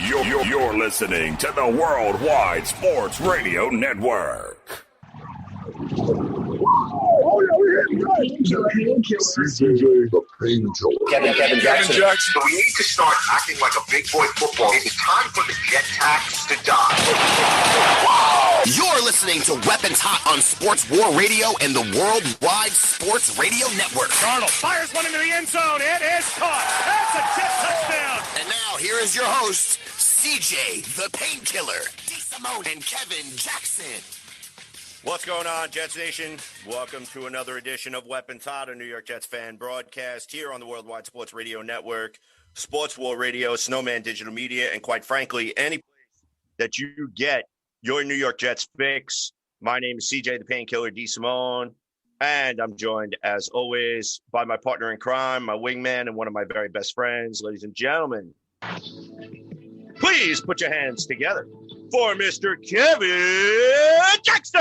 You're listening to the Worldwide Sports Radio Network. Oh, yeah, we're hitting CJ, the painkiller. Kevin Jackson. We need to start acting like a big boy football. It is time for the jet tax to die. You're listening to Weapons Hot on Sports War Radio and the Worldwide Sports Radio Network. Darnold fires one into the end zone. It is caught. That's a Jet touchdown. And now here is your host, CJ, the Painkiller, D. Simone, and Kevin Jackson. What's going on, Jets Nation? Welcome to another edition of Weapons Hot, a New York Jets fan broadcast here on the Worldwide Sports Radio Network, Sports War Radio, Snowman Digital Media, and quite frankly, any place that you get your New York Jets fix. My name is CJ, the Painkiller, D. Simone, and I'm joined, as always, by my partner in crime, my wingman, and one of my very best friends. Ladies and gentlemen, please put your hands together for Mr. Kevin Jackson.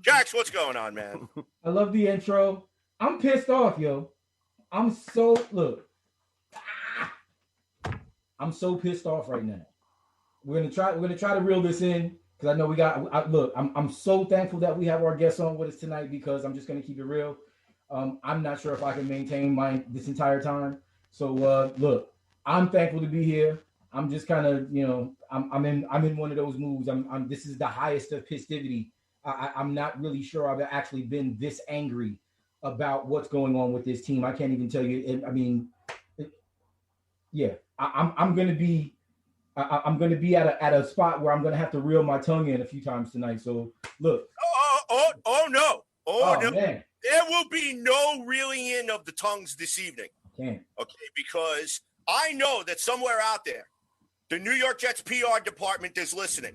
Jax, what's going on, man? I love the intro. I'm pissed off, yo. I'm so pissed off right now. We're gonna try to reel this in because I know we got. I'm so thankful that we have our guests on with us tonight because I'm just gonna keep it real. I'm not sure if I can maintain this entire time. So look, I'm thankful to be here. I'm just kind of, I'm in one of those moods. This is the highest of festivity. I'm not really sure I've actually been this angry about what's going on with this team. I can't even tell you. I'm going to be at a spot where I'm going to have to reel my tongue in a few times tonight. So look. No. No. Man. There will be no reeling in of the tongues this evening. Okay, because I know that somewhere out there, the New York Jets PR department is listening.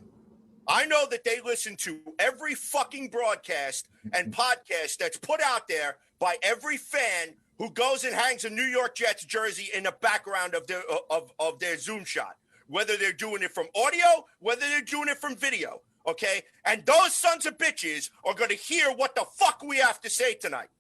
I know that they listen to every fucking broadcast and podcast that's put out there by every fan who goes and hangs a New York Jets jersey in the background of their Zoom shot, whether they're doing it from audio, whether they're doing it from video. Okay, and those sons of bitches are going to hear what the fuck we have to say tonight.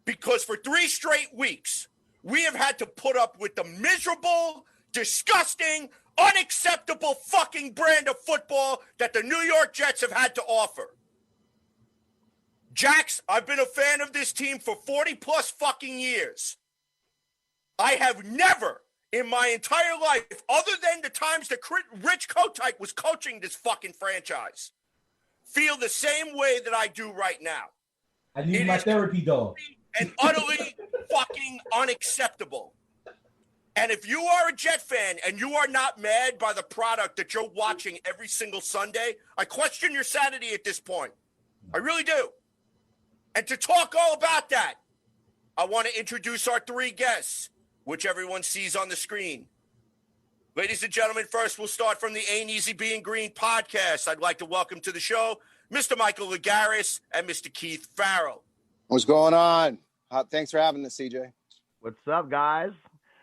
Because for 3 straight weeks, we have had to put up with the miserable, disgusting, unacceptable fucking brand of football that the New York Jets have had to offer. Jax, I've been a fan of this team for 40 plus fucking years. I have never in my entire life, other than the times that Rich Kotite was coaching this fucking franchise, feel the same way that I do right now. I need my therapy dog. And utterly fucking unacceptable. And if you are a Jet fan and you are not mad by the product that you're watching every single Sunday, I question your sanity at this point. I really do. And to talk all about that, I want to introduce our 3 guests, which everyone sees on the screen. Ladies and gentlemen, first we'll start from the Ain't Easy Being Green podcast. I'd like to welcome to the show Mr. Michael Lagaris and Mr. Keith Farrell. What's going on? Thanks for having us, CJ. What's up, guys?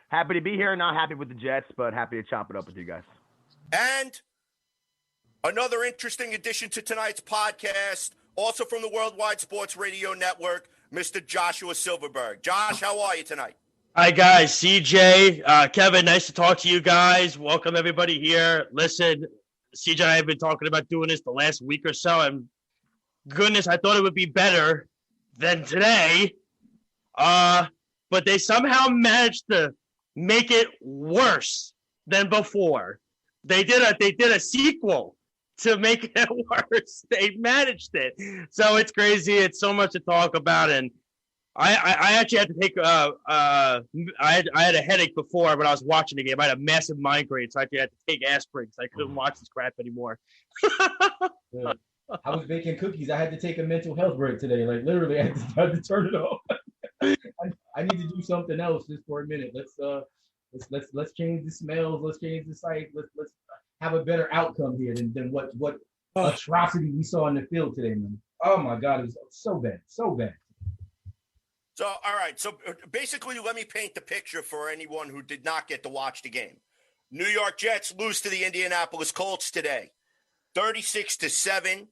Happy to be here. Not happy with the Jets, but happy to chop it up with you guys. And another interesting addition to tonight's podcast, also from the Worldwide Sports Radio Network, Mr. Joshua Silverberg. Josh, how are you tonight? Hi, guys. CJ, Kevin, nice to talk to you guys. Welcome, everybody here. Listen, CJ and I have been talking about doing this the last week or so, and goodness, I thought it would be better than today. But they somehow managed to make it worse than before. They did a sequel to make it worse. They managed it. So it's crazy. It's so much to talk about, and I actually had to take I had a headache before when I was watching the game. I had a massive migraine, so I actually had to take aspirin because I couldn't watch this crap anymore. I was baking cookies. I had to take a mental health break today. Like literally, I had to turn it off. I need to do something else just for a minute. Let's change the smells. Let's change the sight. Let's have a better outcome here than what atrocity we saw in the field today, man. Oh my God, it was so bad, so bad. So, all right. So basically, let me paint the picture for anyone who did not get to watch the game. New York Jets lose to the Indianapolis Colts today, 36-7,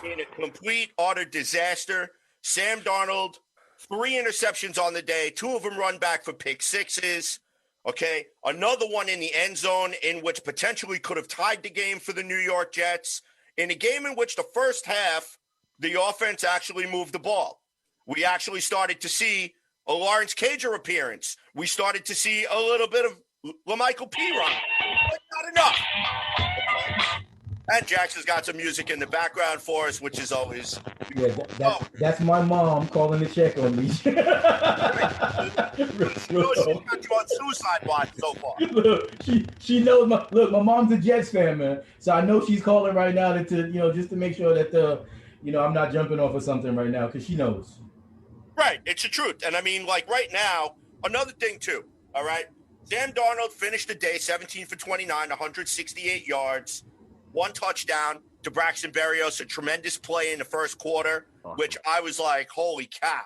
in a complete, utter disaster. Sam Darnold, 3 interceptions on the day, 2 of them run back for pick sixes. Okay, another one in the end zone in which potentially could have tied the game for the New York Jets. In a game in which the first half, the offense actually moved the ball. We actually started to see a Lawrence Cager appearance. We started to see a little bit of LaMichael Piron, but not enough. Okay. And Jackson's got some music in the background for us, which is always... Yeah, that's my mom calling to check on me. She's got you on suicide watch so far. Look, she knows my mom's a Jets fan, man. So I know she's calling right now to just to make sure that I'm not jumping off of something right now, because she knows. Right, it's the truth. And I mean, like right now, another thing too, all right? Sam Darnold finished the day 17 for 29, 168 yards, 1 touchdown to Braxton Berrios, a tremendous play in the first quarter, which I was like, holy cow.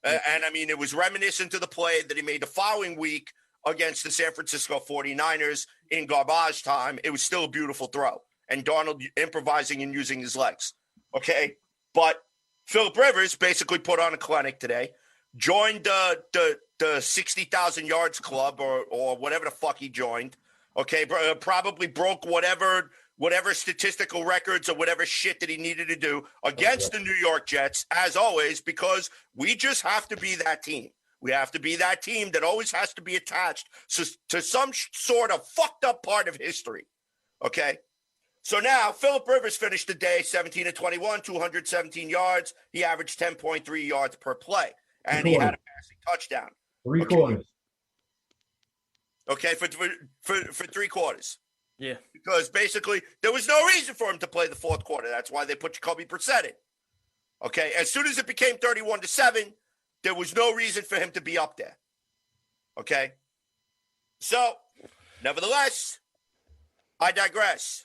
And I mean, it was reminiscent of the play that he made the following week against the San Francisco 49ers in garbage time. It was still a beautiful throw. And Darnold improvising and using his legs. Okay? But Phillip Rivers basically put on a clinic today, joined the 60,000 yards club or whatever the fuck he joined. Okay? Probably broke whatever statistical records or whatever shit that he needed to do against the New York Jets, as always, because we just have to be that team. We have to be that team that always has to be attached to some sort of fucked up part of history. Okay? So now, Phillip Rivers finished the day 17 of 21, 217 yards. He averaged 10.3 yards per play, and he had a passing touchdown. 3 quarters. Okay, for 3 quarters. Yeah. Because basically there was no reason for him to play the fourth quarter. That's why they put Jacoby Brissett in. Okay. As soon as it became 31-7, there was no reason for him to be up there. Okay. So, nevertheless, I digress.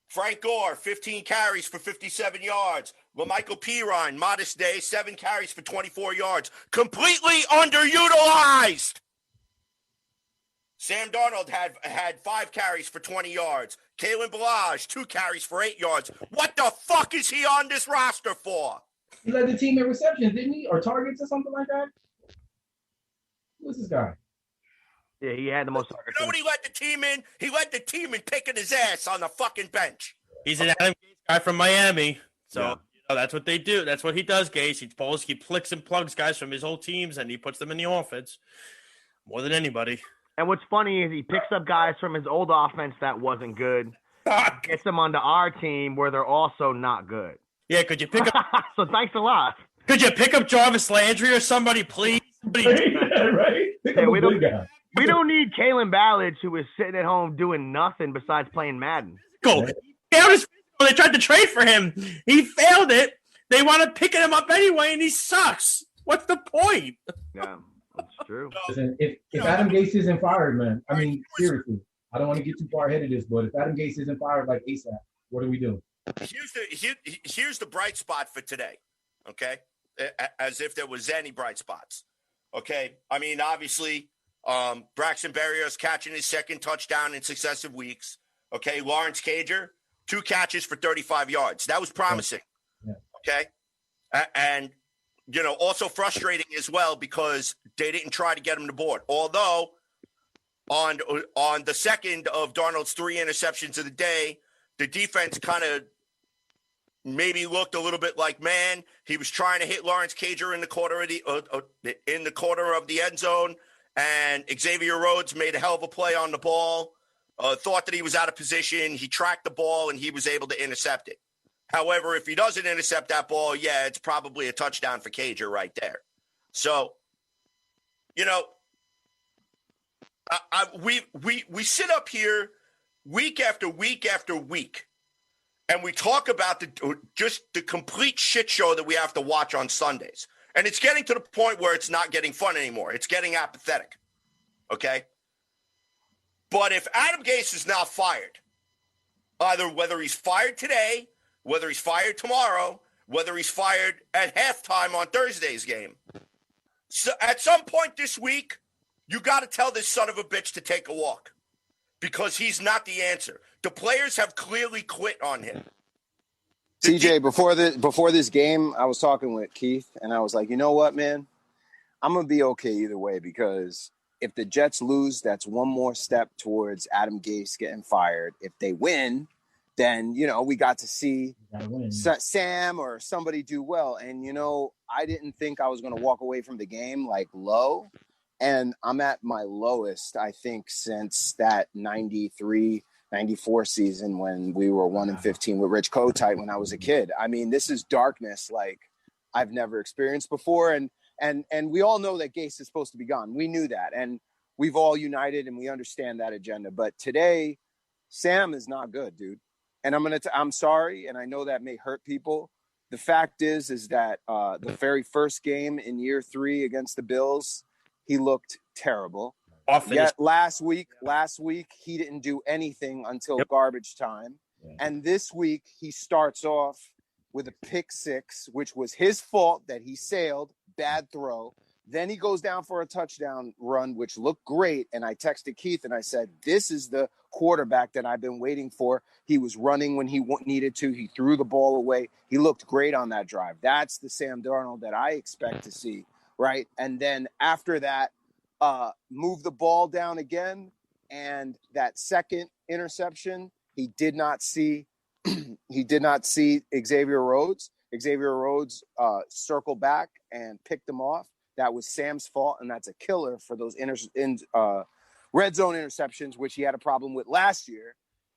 Frank Gore, 15 carries for 57 yards. LaMichael Piron, modest day, 7 carries for 24 yards. Completely underutilized. Sam Darnold had 5 carries for 20 yards. Kalen Ballage, 2 carries for 8 yards. What the fuck is he on this roster for? He led the team in receptions, didn't he? Or targets or something like that? Who's this guy? Yeah, he had the most targets. You know what he led the team in? He led the team in kicking his ass on the fucking bench. He's an Adam Gase guy from Miami. So that's what they do. That's what he does, Gase. He flicks and plugs guys from his old teams, and he puts them in the offense more than anybody. And what's funny is he picks up guys from his old offense that wasn't good, gets them onto our team where they're also not good. Yeah, could you pick up? So thanks a lot. Could you pick up Jarvis Landry or somebody, please? Right? Yeah, we don't need Kalen Ballage, who is sitting at home doing nothing besides playing Madden. Go. They tried to trade for him. He failed it. They wound up picking him up anyway, and he sucks. What's the point? Yeah. That's true. Listen, if Adam Gase isn't fired, man, I mean, seriously, I don't want to get too far ahead of this, but if Adam Gase isn't fired like ASAP, what are we doing? Here's the bright spot for today, okay? As if there was any bright spots, okay? I mean, obviously, Braxton Berrios catching his 2nd touchdown in successive weeks, okay? Lawrence Cager, 2 catches for 35 yards. That was promising, okay? And also frustrating as well because they didn't try to get him to board. Although on the second of Darnold's 3 interceptions of the day, the defense kind of maybe looked a little bit like man. He was trying to hit Lawrence Cager in the corner of the end zone, and Xavier Rhodes made a hell of a play on the ball. Thought that he was out of position. He tracked the ball and he was able to intercept it. However, if he doesn't intercept that ball, it's probably a touchdown for Cager right there. So, we sit up here week after week after week, and we talk about the complete shit show that we have to watch on Sundays. And it's getting to the point where it's not getting fun anymore. It's getting apathetic. Okay? But if Adam Gase is now fired, whether he's fired today, whether he's fired tomorrow, whether he's fired at halftime on Thursday's game. So at some point this week, you got to tell this son of a bitch to take a walk because he's not the answer. The players have clearly quit on him. CJ, before this game, I was talking with Keith, and I was like, you know what, man? I'm going to be okay either way, because if the Jets lose, that's one more step towards Adam Gase getting fired. If they win, then, we got to see Sam or somebody do well. And, I didn't think I was going to walk away from the game like low. And I'm at my lowest, I think, since that 93, 94 season when we were 1-15 with Rich Kotite when I was a kid. I mean, this is darkness like I've never experienced before. And we all know that Gase is supposed to be gone. We knew that. And we've all united and we understand that agenda. But today, Sam is not good, dude. And I'm sorry. And I know that may hurt people. The fact is that the very first game in year 3 against the Bills, he looked terrible. Yet last week, he didn't do anything until garbage time. Yeah. And this week, he starts off with a pick 6, which was his fault that he sailed, bad throw. Then he goes down for a touchdown run, which looked great. And I texted Keith and I said, this is the quarterback that I've been waiting for. He was running when he needed to. He threw the ball away. He looked great on that drive. That's the Sam Darnold that I expect to see, right? And then after that, move the ball down again. And that second interception, he did not see Xavier Rhodes. Xavier Rhodes circled back and picked him off. That was Sam's fault, and that's a killer for those red zone interceptions, which he had a problem with last year.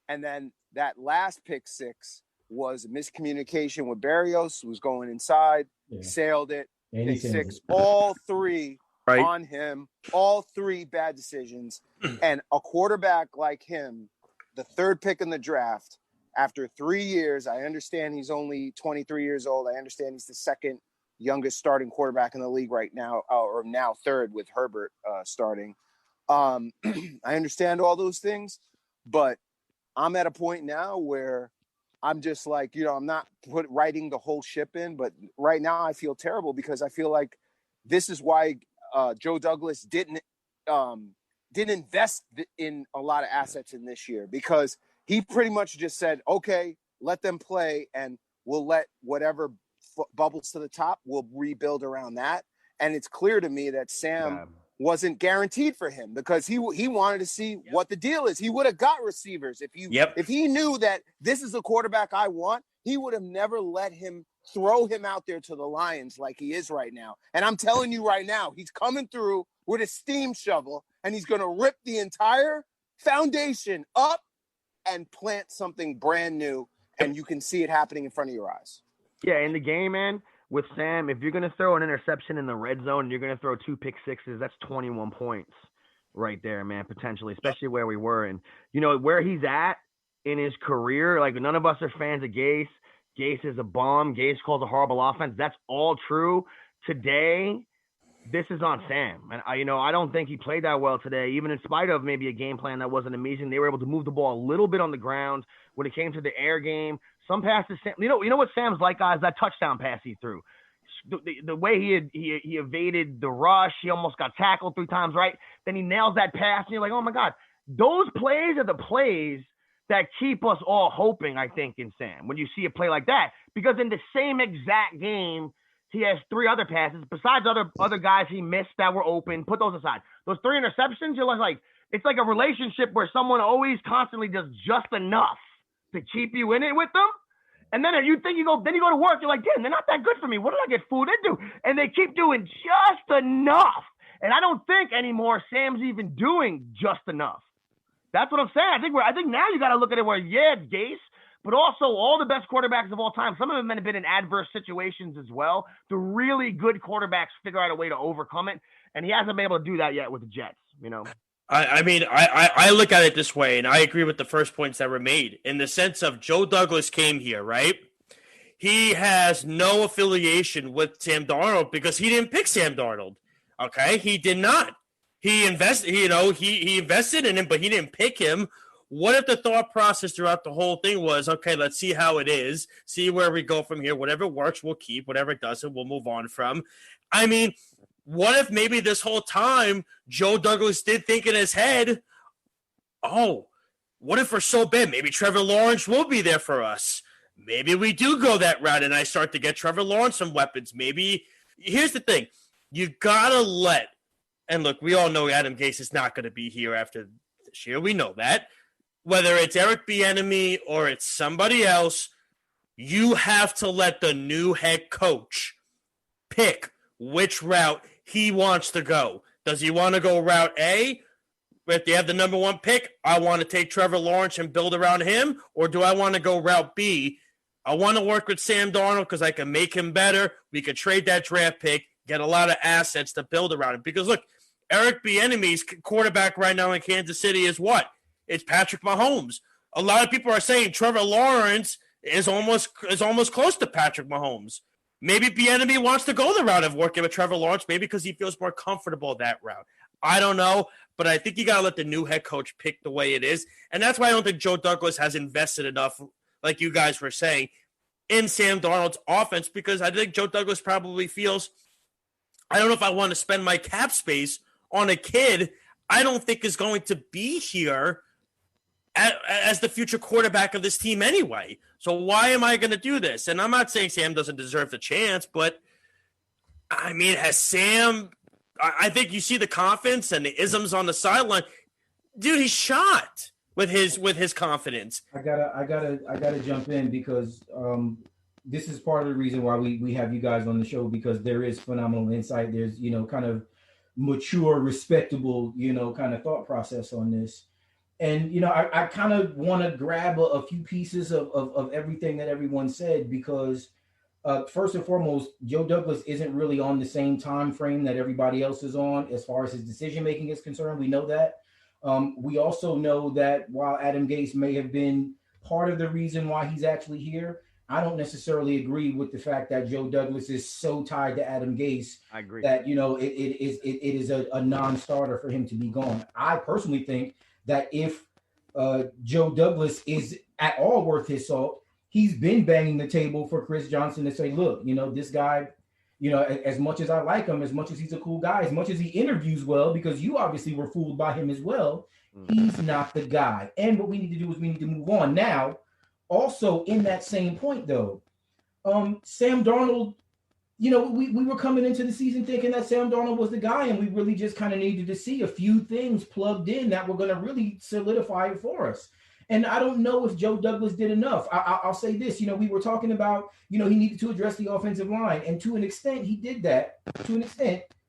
And then that last pick 6 was a miscommunication with Berrios, who was going inside, sailed it, pick 6, all 3 on him, all 3 bad decisions. And a quarterback like him, the 3rd pick in the draft, after 3 years, I understand he's only 23 years old. I understand he's the 2nd youngest starting quarterback in the league right now, or now 3rd with Herbert starting. I understand all those things, but I'm at a point now where I'm just like, I'm not writing the whole ship in, but right now I feel terrible because I feel like this is why Joe Douglas didn't invest in a lot of assets in this year, because he pretty much just said, okay, let them play and we'll let whatever bubbles to the top, we'll rebuild around that. And it's clear to me that Sam wasn't guaranteed for him because he wanted to see what the deal is. He would have got receivers. If he knew that this is a quarterback I want, he would have never let him throw him out there to the Lions like he is right now. And I'm telling you right now, he's coming through with a steam shovel and he's going to rip the entire foundation up and plant something brand new. And you can see it happening in front of your eyes. Yeah, in the game, man, with Sam, if you're going to throw an interception in the red zone and you're going to throw 2 pick 6s, that's 21 points right there, man, potentially, especially where we were. And, where he's at in his career, like none of us are fans of Gase. Gase is a bum. Gase calls a horrible offense. That's all true. Today, this is on Sam. And, I don't think he played that well today, even in spite of maybe a game plan that wasn't amazing. They were able to move the ball a little bit on the ground when it came to the air game. Some passes, you know what Sam's like, guys? That touchdown pass he threw, the way he evaded the rush, he almost got tackled 3 times, right? Then he nails that pass, and you're like, oh my God, those plays are the plays that keep us all hoping. I think in Sam, when you see a play like that, because in the same exact game, he has 3 other passes besides other guys he missed that were open. Put those aside. Those 3 interceptions, you're like, it's like a relationship where someone always constantly does just enough to keep you in it with them. And then you go to work, you're like, damn, they're not that good for me. What did I get fooled into? And they keep doing just enough. And I don't think anymore Sam's even doing just enough. That's what I'm saying. I think now you got to look at it where, it's Gase, but also all the best quarterbacks of all time. Some of them have been in adverse situations as well. The really good quarterbacks figure out a way to overcome it. And he hasn't been able to do that yet with the Jets, I look at it this way, and I agree with the first points that were made in the sense of Joe Douglas came here, right? He has no affiliation with Sam Darnold because he didn't pick Sam Darnold. Okay, he did not. He invested, he invested in him, but he didn't pick him. What if the thought process throughout the whole thing was, okay, let's see how it is, see where we go from here. Whatever works, we'll keep. Whatever doesn't, we'll move on from. What if maybe this whole time Joe Douglas did think in his head, oh, what if we're so bad? Maybe Trevor Lawrence will be there for us. maybe we do go that route and I start to get Trevor Lawrence some weapons. Maybe here's the thing. You got to let, and look, we all know Adam Gase is not going to be here after this year. We know that. Whether it's Eric Bieniemy or it's somebody else, you have to let the new head coach pick which route he wants to go. Does he want to go route A? If they have the number one pick, I want to take Trevor Lawrence and build around him, or do I want to go route B? I want to work with Sam Darnold because I can make him better. We could trade that draft pick, get a lot of assets to build around him. Because, look, Eric Bieniemy's quarterback right now in Kansas City is what? It's Patrick Mahomes. A lot of people are saying Trevor Lawrence is almost close to Patrick Mahomes. Maybe Bieniemy wants to go the route of working with Trevor Lawrence, maybe because he feels more comfortable that route. I don't know, but I think you got to let the new head coach pick the way it is. And that's why I don't think Joe Douglas has invested enough, like you guys were saying, in Sam Darnold's offense, because I think Joe Douglas probably feels, I don't know if I want to spend my cap space on a kid I don't think is going to be here as the future quarterback of this team anyway. So why am I going to do this? And I'm not saying Sam doesn't deserve the chance, but I mean, has Sam, I think you see the confidence and the isms on the sideline. Dude, he's shot with his confidence. I gotta jump in because this is part of the reason why we have you guys on the show, because there is phenomenal insight. There's, kind of mature, respectable, kind of thought process on this. And, I kind of want to grab a few pieces of everything that everyone said, because first and foremost, Joe Douglas isn't really on the same time frame that everybody else is on as far as his decision-making is concerned. We know that. We also know that while Adam Gase may have been part of the reason why he's actually here, I don't necessarily agree with the fact that Joe Douglas is so tied to Adam Gase. I agree that, it is a non-starter for him to be gone. I personally think that if Joe Douglas is at all worth his salt, he's been banging the table for Chris Johnson to say, look, this guy, as much as I like him, as much as he's a cool guy, as much as he interviews well, because you obviously were fooled by him as well, he's not the guy. And what we need to do is we need to move on. Now, also in that same point, though, Sam Darnold, we were coming into the season thinking that Sam Darnold was the guy, and we really just kind of needed to see a few things plugged in that were going to really solidify it for us. And I don't know if Joe Douglas did enough. I'll say this, we were talking about, he needed to address the offensive line. And to an extent, he did that,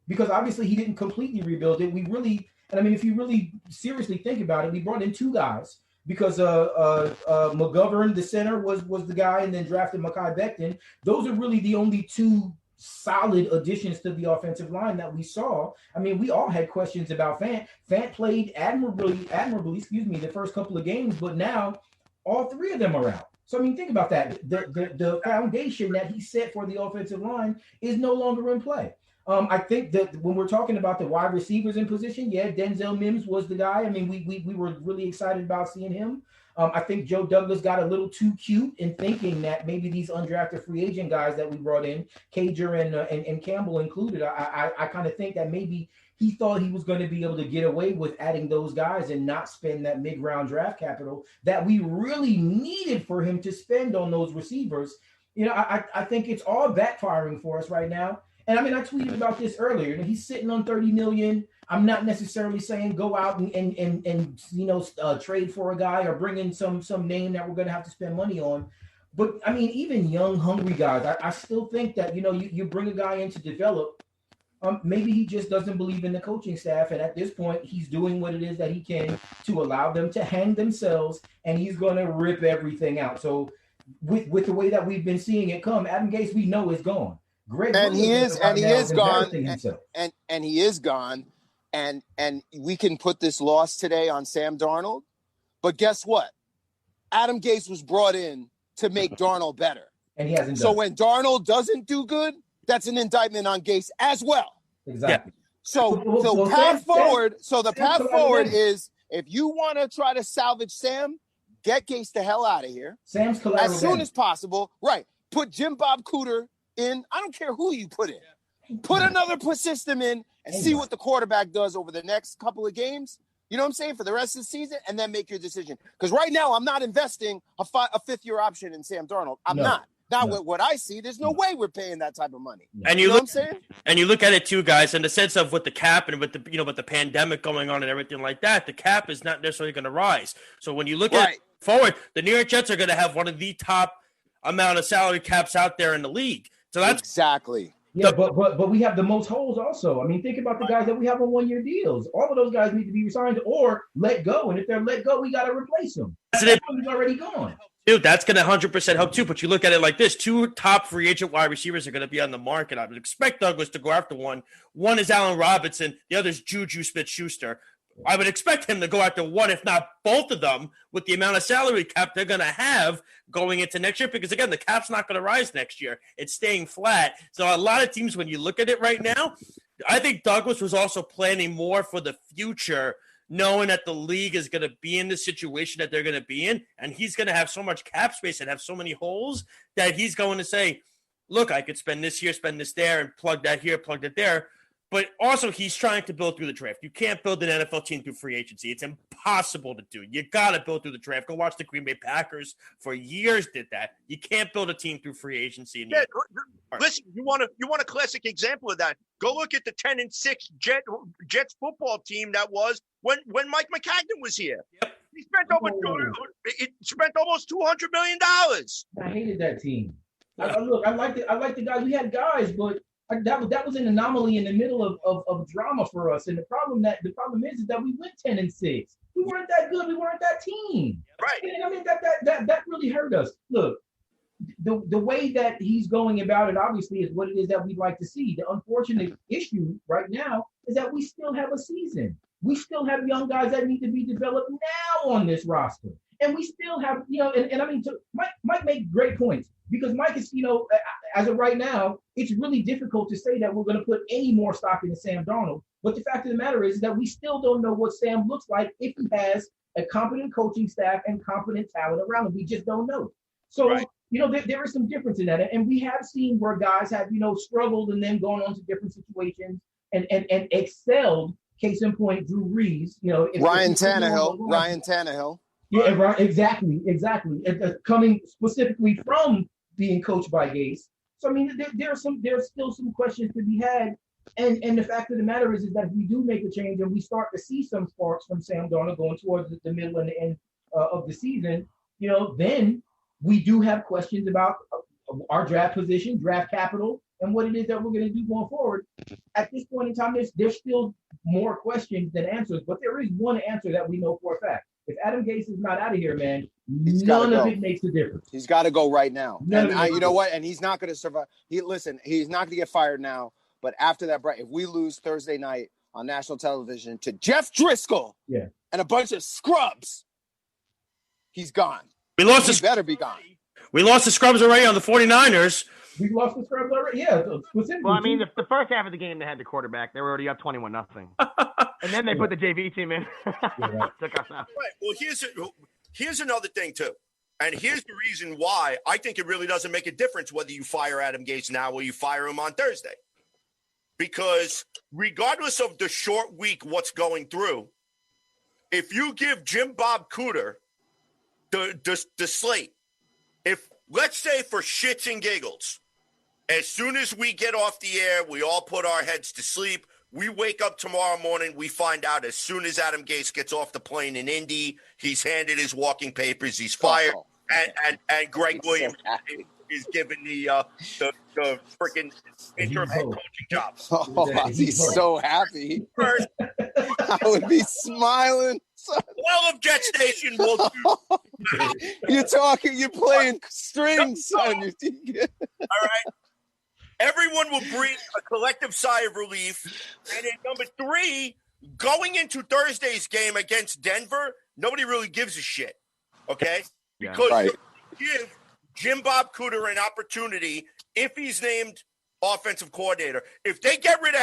because obviously he didn't completely rebuild it. If you really seriously think about it, we brought in two guys, because McGovern, the center, was the guy, and then drafted Mekhi Becton. Those are really the only two solid additions to the offensive line that we saw. We all had questions about Fant. Fant played admirably, the first couple of games, but now all three of them are out. So, think about that. The foundation that he set for the offensive line is no longer in play. I think that when we're talking about the wide receivers in position, Denzel Mims was the guy. We were really excited about seeing him. I think Joe Douglas got a little too cute in thinking that maybe these undrafted free agent guys that we brought in, Cager and Campbell included, I kind of think that maybe he thought he was going to be able to get away with adding those guys and not spend that mid-round draft capital that we really needed for him to spend on those receivers. I think it's all backfiring for us right now. And I tweeted about this earlier. He's sitting on $30 million. I'm not necessarily saying go out and trade for a guy or bring in some name that we're going to have to spend money on. But even young, hungry guys, I still think that you bring a guy in to develop. Maybe he just doesn't believe in the coaching staff, and at this point, he's doing what it is that he can to allow them to hang themselves, and he's going to rip everything out. So, with the way that we've been seeing it come, Adam Gase, we know, is gone. He is gone. And we can put this loss today on Sam Darnold. But guess what? Adam Gase was brought in to make Darnold better. And he hasn't done. So when Darnold doesn't do good, that's an indictment on Gase as well. Exactly. Yeah. So the path forward is, if you want to try to salvage Sam, get Gase the hell out of here. Sam's collateral as soon as possible. Right. Put Jim Bob Cooter in. I don't care who you put in. Put another system in and see what the quarterback does over the next couple of games. You know what I'm saying? For the rest of the season, and then make your decision. Because right now, I'm not investing a fifth-year option in Sam Darnold. I'm not. Not with what I see. There's no way we're paying that type of money. And you know what I'm saying? And you look at it too, guys, in the sense of with the cap and with the with the pandemic going on and everything like that, the cap is not necessarily going to rise. So when you look at it forward, the New York Jets are going to have one of the top amount of salary caps out there in the league. So that's exactly. Yeah, but we have the most holes also. I mean, think about the guys that we have on 1-year deals. All of those guys need to be resigned or let go. And if they're let go, we got to replace them. That one's already gone. Dude, that's going to 100% help too. But you look at it like this: 2 top free agent wide receivers are going to be on the market. I would expect Douglas to go after one. One is Allen Robinson. The other is Juju Smith-Schuster. I would expect him to go after one, if not both of them, with the amount of salary cap they're going to have going into next year. Because, again, the cap's not going to rise next year. It's staying flat. So a lot of teams, when you look at it right now, I think Douglas was also planning more for the future, knowing that the league is going to be in the situation that they're going to be in, and he's going to have so much cap space and have so many holes that he's going to say, look, I could spend this here, spend this there, and plug that here, plug that there. But also, he's trying to build through the draft. You can't build an NFL team through free agency. It's impossible to do. You got to build through the draft. Go watch the Green Bay Packers. For years did that. You can't build a team through free agency. Listen, you want a classic example of that? Go look at the 10-6 Jets football team that was when Mike McCagnon was here. Yep. He spent almost $200 million. I hated that team. I liked the guys. We had guys, but that was an anomaly in the middle of drama for us. And the problem is that we went 10-6. We weren't that good. We weren't that team. Right. And I mean that really hurt us. Look, the way that he's going about it obviously is what it is that we'd like to see. The unfortunate issue right now is that we still have a season. We still have young guys that need to be developed now on this roster. And we still have, and I mean, Mike made great points because Mike is, as of right now, it's really difficult to say that we're going to put any more stock into Sam Darnold. But the fact of the matter is that we still don't know what Sam looks like if he has a competent coaching staff and competent talent around him. We just don't know. So, there is some difference in that. And we have seen where guys have, struggled and then gone on to different situations and excelled. Case in point, Drew Brees, Ryan Tannehill. Yeah, right. Exactly. Coming specifically from being coached by Gase. So I mean, there's still some questions to be had. And the fact of the matter is that if we do make a change and we start to see some sparks from Sam Darnold going towards the middle and the end of the season, then we do have questions about our draft position, draft capital, and what it is that we're going to do going forward. At this point in time, there's still more questions than answers, but there is one answer that we know for a fact. If Adam Gase is not out of here, man, none of it makes a difference. He's got to go right now. You know what? And he's not going to survive. He's not going to get fired now. But after that break, if we lose Thursday night on national television to Jeff Driscoll and a bunch of scrubs, he's gone. He better be gone. We lost the scrubs already on the 49ers. We lost the scrubs already? Yeah. Well, I mean, the first half of the game, they had the quarterback. They were already up 21-0. And then they put the JV team in. Took us out. Right. Well, here's another thing, too. And here's the reason why I think it really doesn't make a difference whether you fire Adam Gase now or you fire him on Thursday. Because regardless of the short week, what's going through, if you give Jim Bob Cooter the slate, if let's say for shits and giggles, as soon as we get off the air, we all put our heads to sleep. We wake up tomorrow morning, we find out as soon as Adam Gase gets off the plane in Indy, he's handed his walking papers, he's fired, and Greg Williams is given the freaking interim head coaching job. He's so happy. I would be smiling. All of Jet Station will do. You're playing strings on your TV. All right. Everyone will breathe a collective sigh of relief. And then number 3, going into Thursday's game against Denver, nobody really gives a shit. Okay? Because give Jim Bob Cooter an opportunity if he's named offensive coordinator. If they get rid of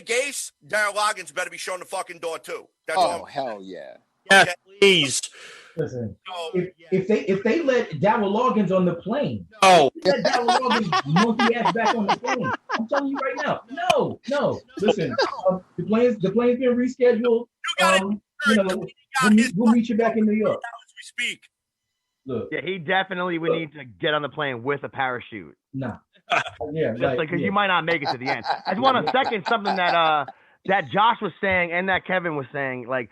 Gase, Darryl Loggins better be showing the fucking door too. That's hell yeah. Yeah, please. Listen, if they let Darryl Loggins on the plane, let Darryl Loggins monkey ass back on the plane. I'm telling you right now, no. Listen, the plane's been rescheduled. You We'll meet you back in New York. As we speak. Look. Yeah, he definitely would need to get on the plane with a parachute. Nah. Yeah, just because you might not make it to the end. I just want to second something that Josh was saying and that Kevin was saying. Like,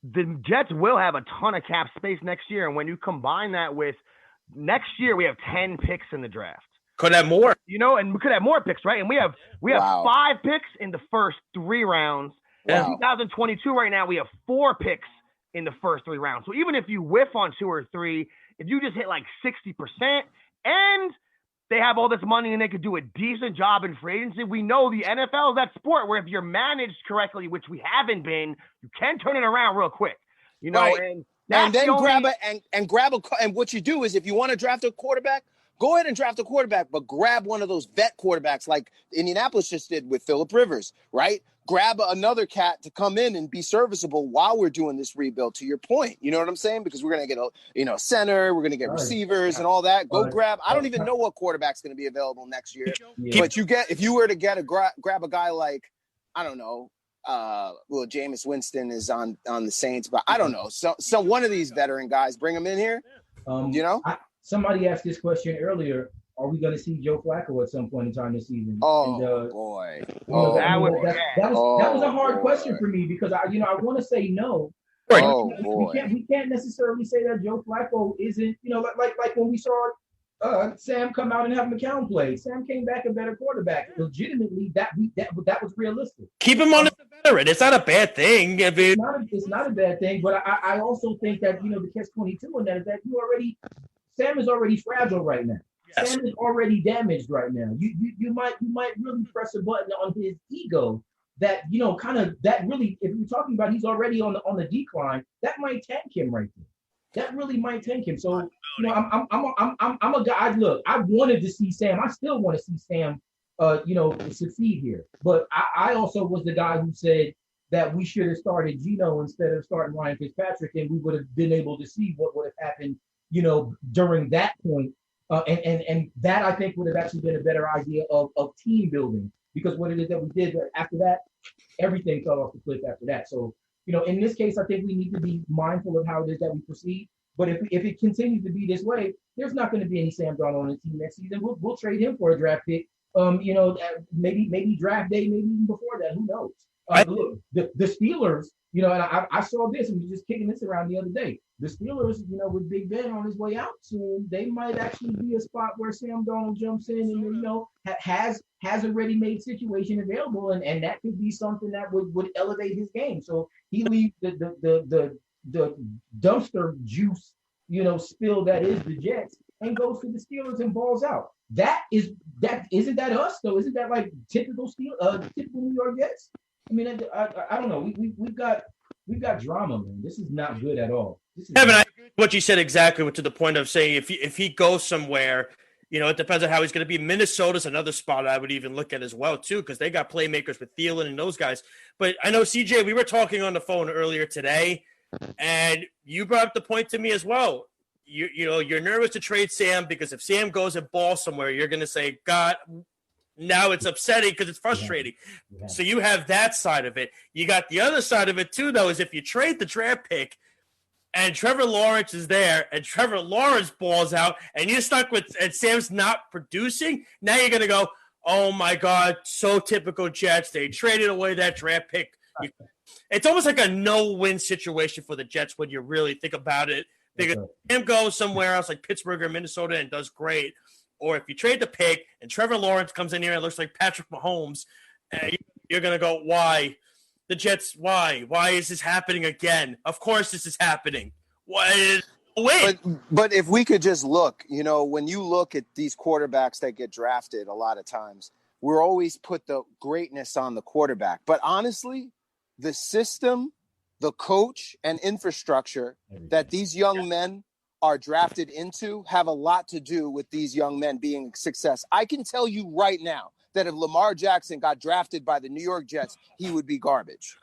the Jets will have a ton of cap space next year, and when you combine that with next year, we have 10 picks in the draft. Could have more, and we could have more picks, right? And we have 5 picks in the first 3 rounds. Yeah. In 2022, right now, we have 4 picks in the first 3 rounds. So even if you whiff on 2 or 3, if you just hit like 60% and they have all this money and they could do a decent job in free agency, we know the NFL is that sport where if you're managed correctly, which we haven't been, you can turn it around real quick. Right. And then and what you do is if you want to draft a quarterback, go ahead and draft a quarterback, but grab one of those vet quarterbacks like Indianapolis just did with Phillip Rivers, right? Grab another cat to come in and be serviceable while we're doing this rebuild, to your point. You know what I'm saying? Because we're going to get a center, we're going to get receivers and all that. Go grab. I don't even know what quarterback's going to be available next year. Yeah. But if you were to grab a guy like, I don't know, Jameis Winston is on the Saints, but I don't know. So one of these veteran guys, bring them in here. Somebody asked this question earlier. Are we going to see Joe Flacco at some point in time this season? Boy. That was a hard question for me because I want to say no. We can't necessarily say that Joe Flacco isn't, like when we saw Sam come out and have McCown play. Sam came back a better quarterback. Legitimately, that was realistic. Keep him on as a veteran. It's not a bad thing. It's not a bad thing, but I also think that the catch-22 on that is that Sam is already fragile right now. Yes. Sam is already damaged right now. You might really press a button on his ego that that really, if you're talking about he's already on the decline, that might tank him right there. That really might tank him. So I'm a guy. Look, I wanted to see Sam. I still want to see Sam succeed here. But I also was the guy who said that we should have started Geno instead of starting Ryan Fitzpatrick, and we would have been able to see what would have happened during that point. And that I think would have actually been a better idea of team building, because what it is that we did after that, everything fell off the cliff after that. So, in this case, I think we need to be mindful of how it is that we proceed. But if it continues to be this way, there's not going to be any Sam Darnold on the team next season. We'll trade him for a draft pick. Maybe draft day, maybe even before that. Who knows? Look, the Steelers, and I saw this and we were just kicking this around the other day. The Steelers, with Big Ben on his way out soon, they might actually be a spot where Sam Darnold jumps in and has a ready-made situation available, and that could be something that would elevate his game. So he leaves the dumpster juice, spill that is the Jets, and goes to the Steelers and balls out. Isn't that us though? Isn't that like typical New York Jets? I mean, I don't know. We've got drama, man. This is not good at all. Kevin, I agree with what you said exactly, to the point of saying if he goes somewhere, it depends on how he's going to be. Minnesota's another spot I would even look at as well too, because they got playmakers with Thielen and those guys. But I know, CJ, we were talking on the phone earlier today, and you brought up the point to me as well. You're nervous to trade Sam because if Sam goes and balls somewhere, you're going to say, God. Now it's upsetting because it's frustrating. Yeah. So you have that side of it. You got the other side of it too, though, is if you trade the draft pick and Trevor Lawrence is there and Trevor Lawrence balls out and you're stuck with and Sam's not producing, now you're going to go, oh, my God, so typical Jets. They traded away that draft pick. It's almost like a no-win situation for the Jets when you really think about it. Because Sam goes somewhere else like Pittsburgh or Minnesota and does great. Or if you trade the pick and Trevor Lawrence comes in here and looks like Patrick Mahomes, you're going to go, why? The Jets, why? Why is this happening again? Of course this is happening. But if we could just look, when you look at these quarterbacks that get drafted, a lot of times, we're always put the greatness on the quarterback. But honestly, the system, the coach, and infrastructure that these young men are drafted into have a lot to do with these young men being a success. I can tell you right now that if Lamar Jackson got drafted by the New York Jets, he would be garbage.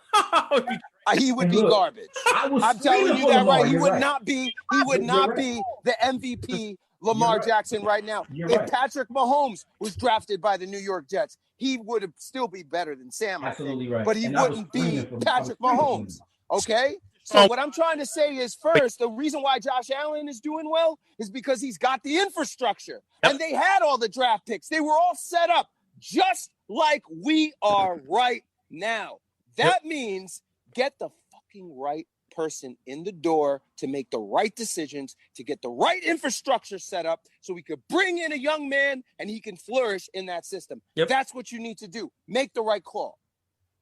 He would be garbage. I'm telling you that right. He would not be the MVP Lamar Jackson right now. If Patrick Mahomes was drafted by the New York Jets, he would still be better than Sam. Absolutely right. But he wouldn't be Patrick Mahomes. Okay? So what I'm trying to say is, first, the reason why Josh Allen is doing well is because he's got the infrastructure. And they had all the draft picks. They were all set up just like we are right now. That means get the fucking right person in the door to make the right decisions, to get the right infrastructure set up so we could bring in a young man and he can flourish in that system. That's what you need to do. Make the right call.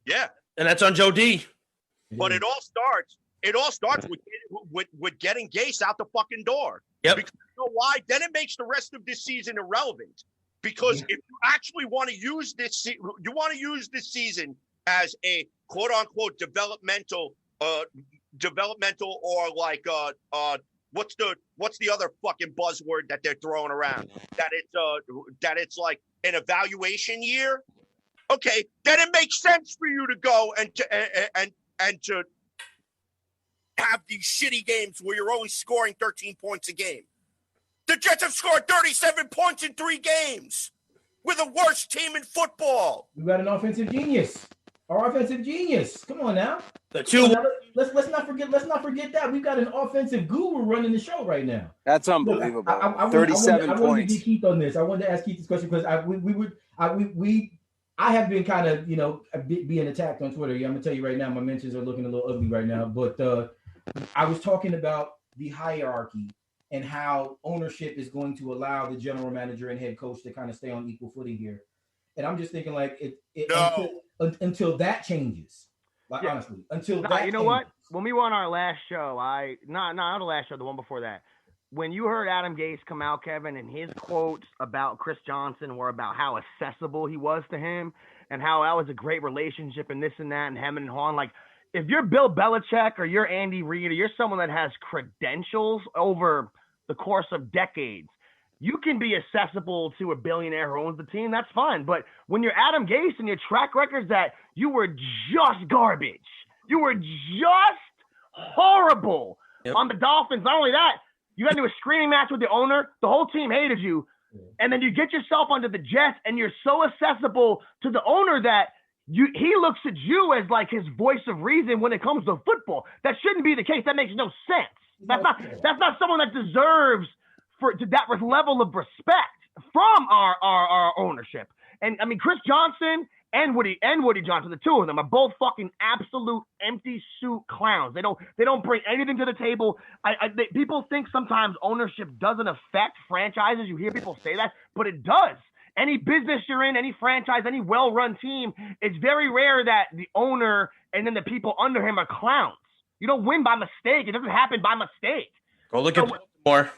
Yeah. And that's on Joe D. But it all starts with getting Gase out the fucking door. Yep. Because you know why? Then it makes the rest of this season irrelevant. Because if you actually want to use this, season as a quote unquote developmental or like what's the other fucking buzzword that they're throwing around? That it's like an evaluation year. Okay, then it makes sense for you to go and to have these shitty games where you're only scoring 13 points a game. The Jets have scored 37 points in 3 games. We're the worst team in football. We got an offensive genius. Our offensive genius. Come on now. Let's not forget that we've got an offensive guru running the show right now. That's unbelievable. I 37 points. I wanted to get Keith on this. I wanted to ask Keith this question because I have been kind of being attacked on Twitter. Yeah, I'm gonna tell you right now, my mentions are looking a little ugly right now. But I was talking about the hierarchy and how ownership is going to allow the general manager and head coach to kind of stay on equal footing here. And I'm just thinking until that changes. Honestly, until that you know changes. what? When we were on our last show, not the last show, the one before that, when you heard Adam Gase come out, Kevin, and his quotes about Chris Johnson were about how accessible he was to him and how that was a great relationship and this and that and hem and hawing, like, if you're Bill Belichick or you're Andy Reid or you're someone that has credentials over the course of decades, you can be accessible to a billionaire who owns the team. That's fine. But when you're Adam Gase and your track record's that you were just garbage, you were just horrible on the Dolphins. Not only that, you got into a screaming match with the owner. The whole team hated you. And then you get yourself onto the Jets and you're so accessible to the owner that he looks at you as like his voice of reason when it comes to football. That shouldn't be the case. That makes no sense. That's not someone that deserves that level of respect from our ownership. And I mean, Chris Johnson and Woody Johnson, the two of them are both fucking absolute empty suit clowns. They don't bring anything to the table. People think sometimes ownership doesn't affect franchises. You hear people say that, but it does. Any business you're in, any franchise, any well-run team, it's very rare that the owner and then the people under him are clowns. You don't win by mistake. It doesn't happen by mistake. Go look at Baltimore.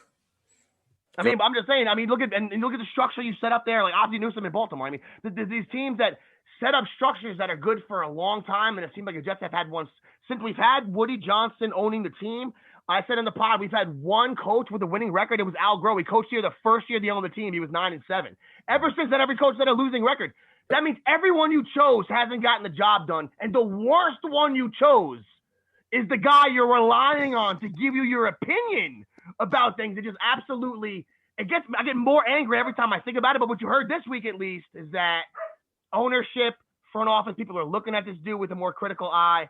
I mean, I'm just saying. I mean, look at the structure you set up there, like Ozzie Newsome in Baltimore. I mean, these teams that set up structures that are good for a long time, and it seems like the Jets have had one since we've had Woody Johnson owning the team. I said in the pod, we've had one coach with a winning record. It was Al Groh. He coached here the first year he owned the team. He was 9-7. Ever since then, every coach had a losing record. That means everyone you chose hasn't gotten the job done. And the worst one you chose is the guy you're relying on to give you your opinion about things. It just absolutely, I get more angry every time I think about it. But what you heard this week, at least, is that ownership, front office, people are looking at this dude with a more critical eye.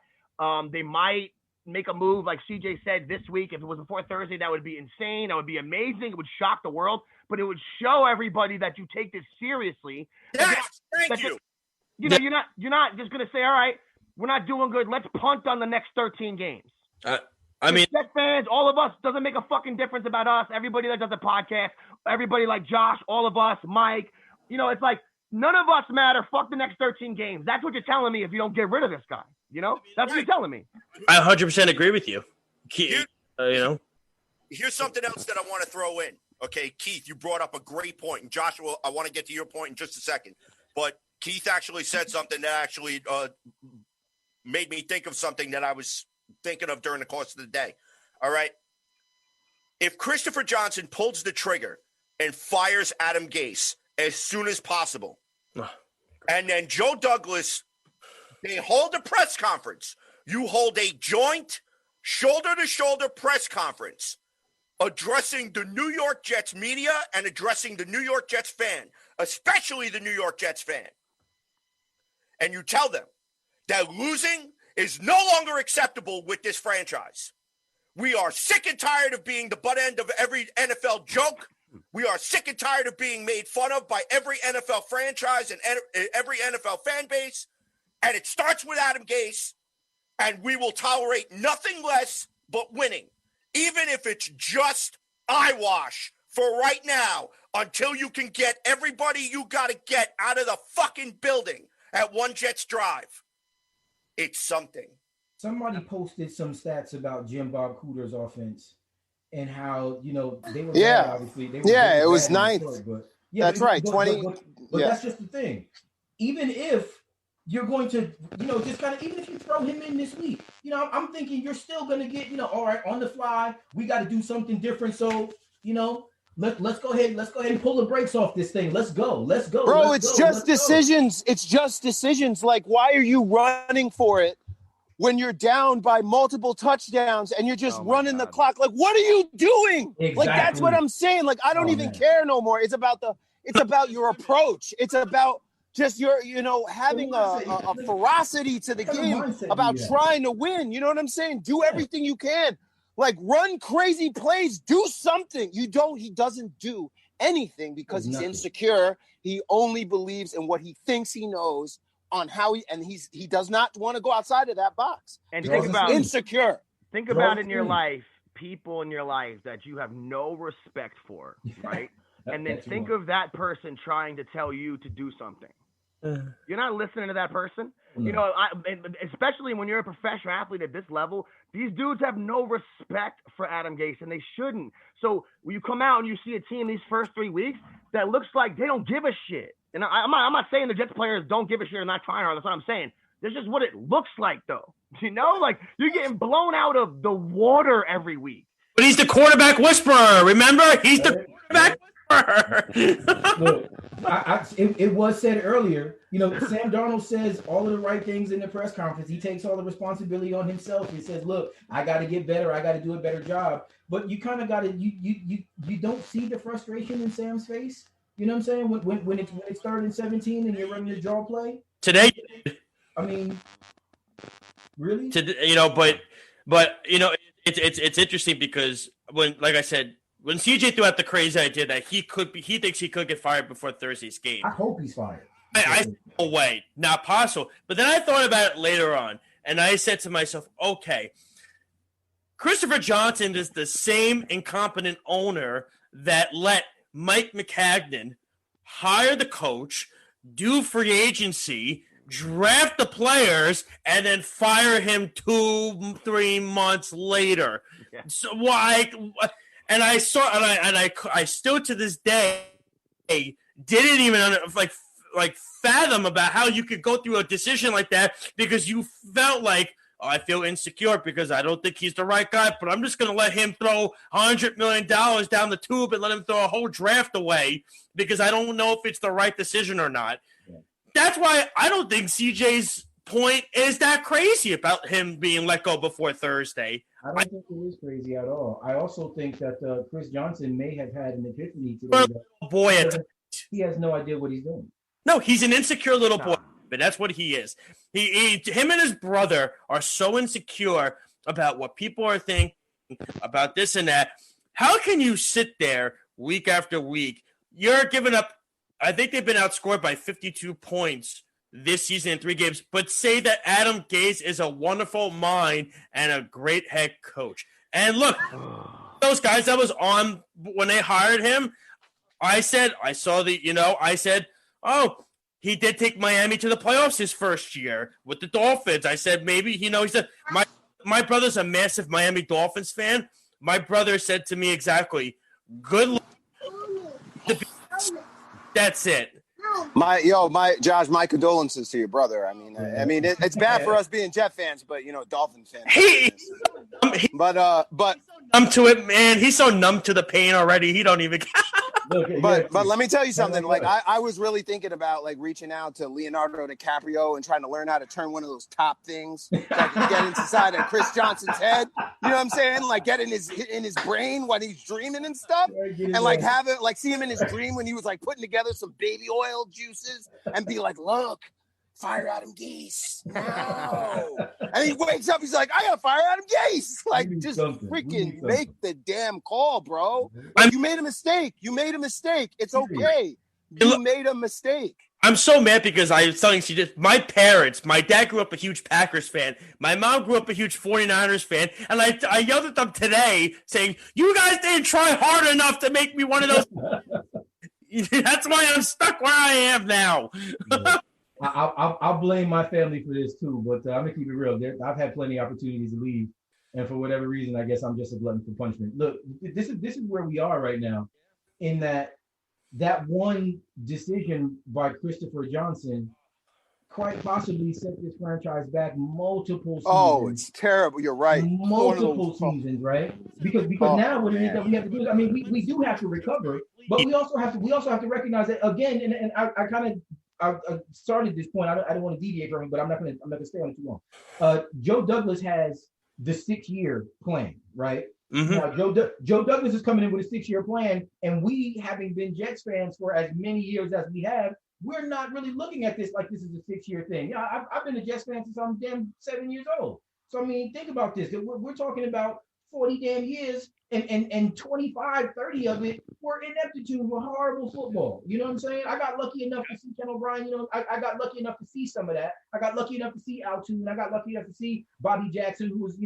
They might make a move, like CJ said this week. If it was before Thursday, that would be insane. That would be amazing. It would shock the world, but it would show everybody that you take this seriously. Yes, thank you. You're not just gonna say, all right, we're not doing good. Let's punt on the next 13 games. I mean, Jet fans, all of us, doesn't make a fucking difference about us. Everybody that does a podcast, everybody like Josh, all of us, Mike. It's like none of us matter. Fuck the next 13 games. That's what you're telling me if you don't get rid of this guy. That's what you're telling me. I 100% agree with you. Here's something else that I want to throw in. Okay, Keith, you brought up a great point. And Joshua, I want to get to your point in just a second. But Keith actually said something that actually made me think of something that I was thinking of during the course of the day. All right. If Christopher Johnson pulls the trigger and fires Adam Gase as soon as possible, and then Joe Douglas, they hold a press conference. You hold a joint shoulder-to-shoulder press conference addressing the New York Jets media and addressing the New York Jets fan, especially the New York Jets fan. And you tell them that losing is no longer acceptable with this franchise. We are sick and tired of being the butt end of every NFL joke. We are sick and tired of being made fun of by every NFL franchise and every NFL fan base. And it starts with Adam Gase, and we will tolerate nothing less but winning, even if it's just eyewash for right now, until you can get everybody you got to get out of the fucking building at One Jets Drive. It's something. Somebody posted some stats about Jim Bob Cooter's offense and how, they were bad, obviously. They it was bad ninth. Detroit, That's right, 20. But that's just the thing. Even if you're going to, just kind of, even if you throw him in this week, I'm thinking you're still going to get, all right, on the fly, we got to do something different. So, let's go ahead and pull the brakes off this thing. Let's go. Bro, it's just decisions. It's just decisions. Like, why are you running for it when you're down by multiple touchdowns and you're just running the clock? Like, what are you doing? Exactly. Like, that's what I'm saying. Like, I don't even care no more. It's about your approach. It's about just your, having a ferocity to the game, about trying to win. You know what I'm saying? Do everything you can. Like, run crazy plays. Do something. He doesn't do anything because he's insecure. He only believes in what he thinks he knows on how he does not want to go outside of that box. And think about insecure. Think about in your life, people in your life that you have no respect for, right? And then think of that person trying to tell you to do something. You're not listening to that person. No. Especially when you're a professional athlete at this level, these dudes have no respect for Adam Gase, and they shouldn't. So when you come out and you see a team these first 3 weeks that looks like they don't give a shit. And I'm not saying the Jets players don't give a shit or not trying hard. That's what I'm saying. That's just what it looks like, though. Like, you're getting blown out of the water every week. But he's the quarterback whisperer. Remember? He's the quarterback whisperer. Look, it was said earlier, Sam Darnold says all of the right things in the press conference. He takes all the responsibility on himself. He says, look, I got to get better. I got to do a better job. But you kind of got to, you don't see the frustration in Sam's face. You know what I'm saying? When it's 3rd and 17 and you're running the draw play Today, I mean, really? But it's interesting because like I said, when CJ threw out the crazy idea that he thinks he could get fired before Thursday's game. I hope he's fired. I no way, not possible. But then I thought about it later on, and I said to myself, okay, Christopher Johnson is the same incompetent owner that let Mike McCagnon hire the coach, do free agency, draft the players, and then fire him 2-3 months later. Yeah. So why? And I still to this day didn't even like fathom about how you could go through a decision like that, because you felt like, I feel insecure because I don't think he's the right guy, but I'm just going to let him throw $100 million down the tube and let him throw a whole draft away because I don't know if it's the right decision or not. Yeah. That's why I don't think CJ's point is that crazy about him being let go before Thursday. I don't think it is crazy at all. I also think that Chris Johnson may have had an epiphany today. He has no idea what he's doing. No, he's an insecure little boy. But that's what he is. Him and his brother are so insecure about what people are thinking about this and that. How can you sit there week after week? You're giving up. I think they've been outscored by 52 points this season in 3 games, but say that Adam Gase is a wonderful mind and a great head coach. And look, those guys that was on when they hired him, I said, he did take Miami to the playoffs his first year with the Dolphins. I said, maybe, he said, my brother's a massive Miami Dolphins fan. My brother said to me exactly, good luck. That's it. Josh, my condolences to your brother. I mean, it's bad for us being Jet fans, but Dolphin fans. But numb to it, man. He's so numb to the pain already. He don't even. But let me tell you something. Like I was really thinking about like reaching out to Leonardo DiCaprio and trying to learn how to turn one of those top things, like get inside of Chris Johnson's head. You know what I'm saying? Like get in his brain when he's dreaming and stuff, and like have it like see him in his dream when he was like putting together some baby oil juices and be like, look, fire Adam Gase. No. And he wakes up, he's like, I gotta fire Adam Gase. Like, We need just something. We freaking need make something. the damn call, bro. Like, you made a mistake. You made a mistake. It's okay. You made a mistake. I'm so mad because I was telling you, my parents, my dad grew up a huge Packers fan. My mom grew up a huge 49ers fan. And I yelled at them today saying, you guys didn't try hard enough to make me one of those. That's why I'm stuck where I am now. Yeah. I'll blame my family for this too, but I'm gonna keep it real. I've had plenty of opportunities to leave, and for whatever reason, I guess I'm just a glutton for punishment. Look, this is where we are right now, in that one decision by Christopher Johnson quite possibly set this franchise back multiple seasons. Oh, it's terrible. You're right. Multiple seasons, right? Because now what it is that we have to do is, I mean, we do have to recover, but we also have to recognize that again, and I kind of started this point. I don't want to deviate from it, but I'm not gonna stay on it too long. Joe Douglas has the 6-year plan, right? Mm-hmm. Now, Joe Douglas is coming in with a 6-year plan, and we, having been Jets fans for as many years as we have, we're not really looking at this like this is a 6-year thing. Yeah, I've been a Jets fan since I'm damn 7 years old. So I mean, think about this. We're talking about 40 damn years, and 25, 30 of it were ineptitude, were horrible football. You know what I'm saying? I got lucky enough to see Ken O'Brien. You know, I got lucky enough to see some of that. I got lucky enough to see Altoon. I got lucky enough to see Bobby Jackson, who was,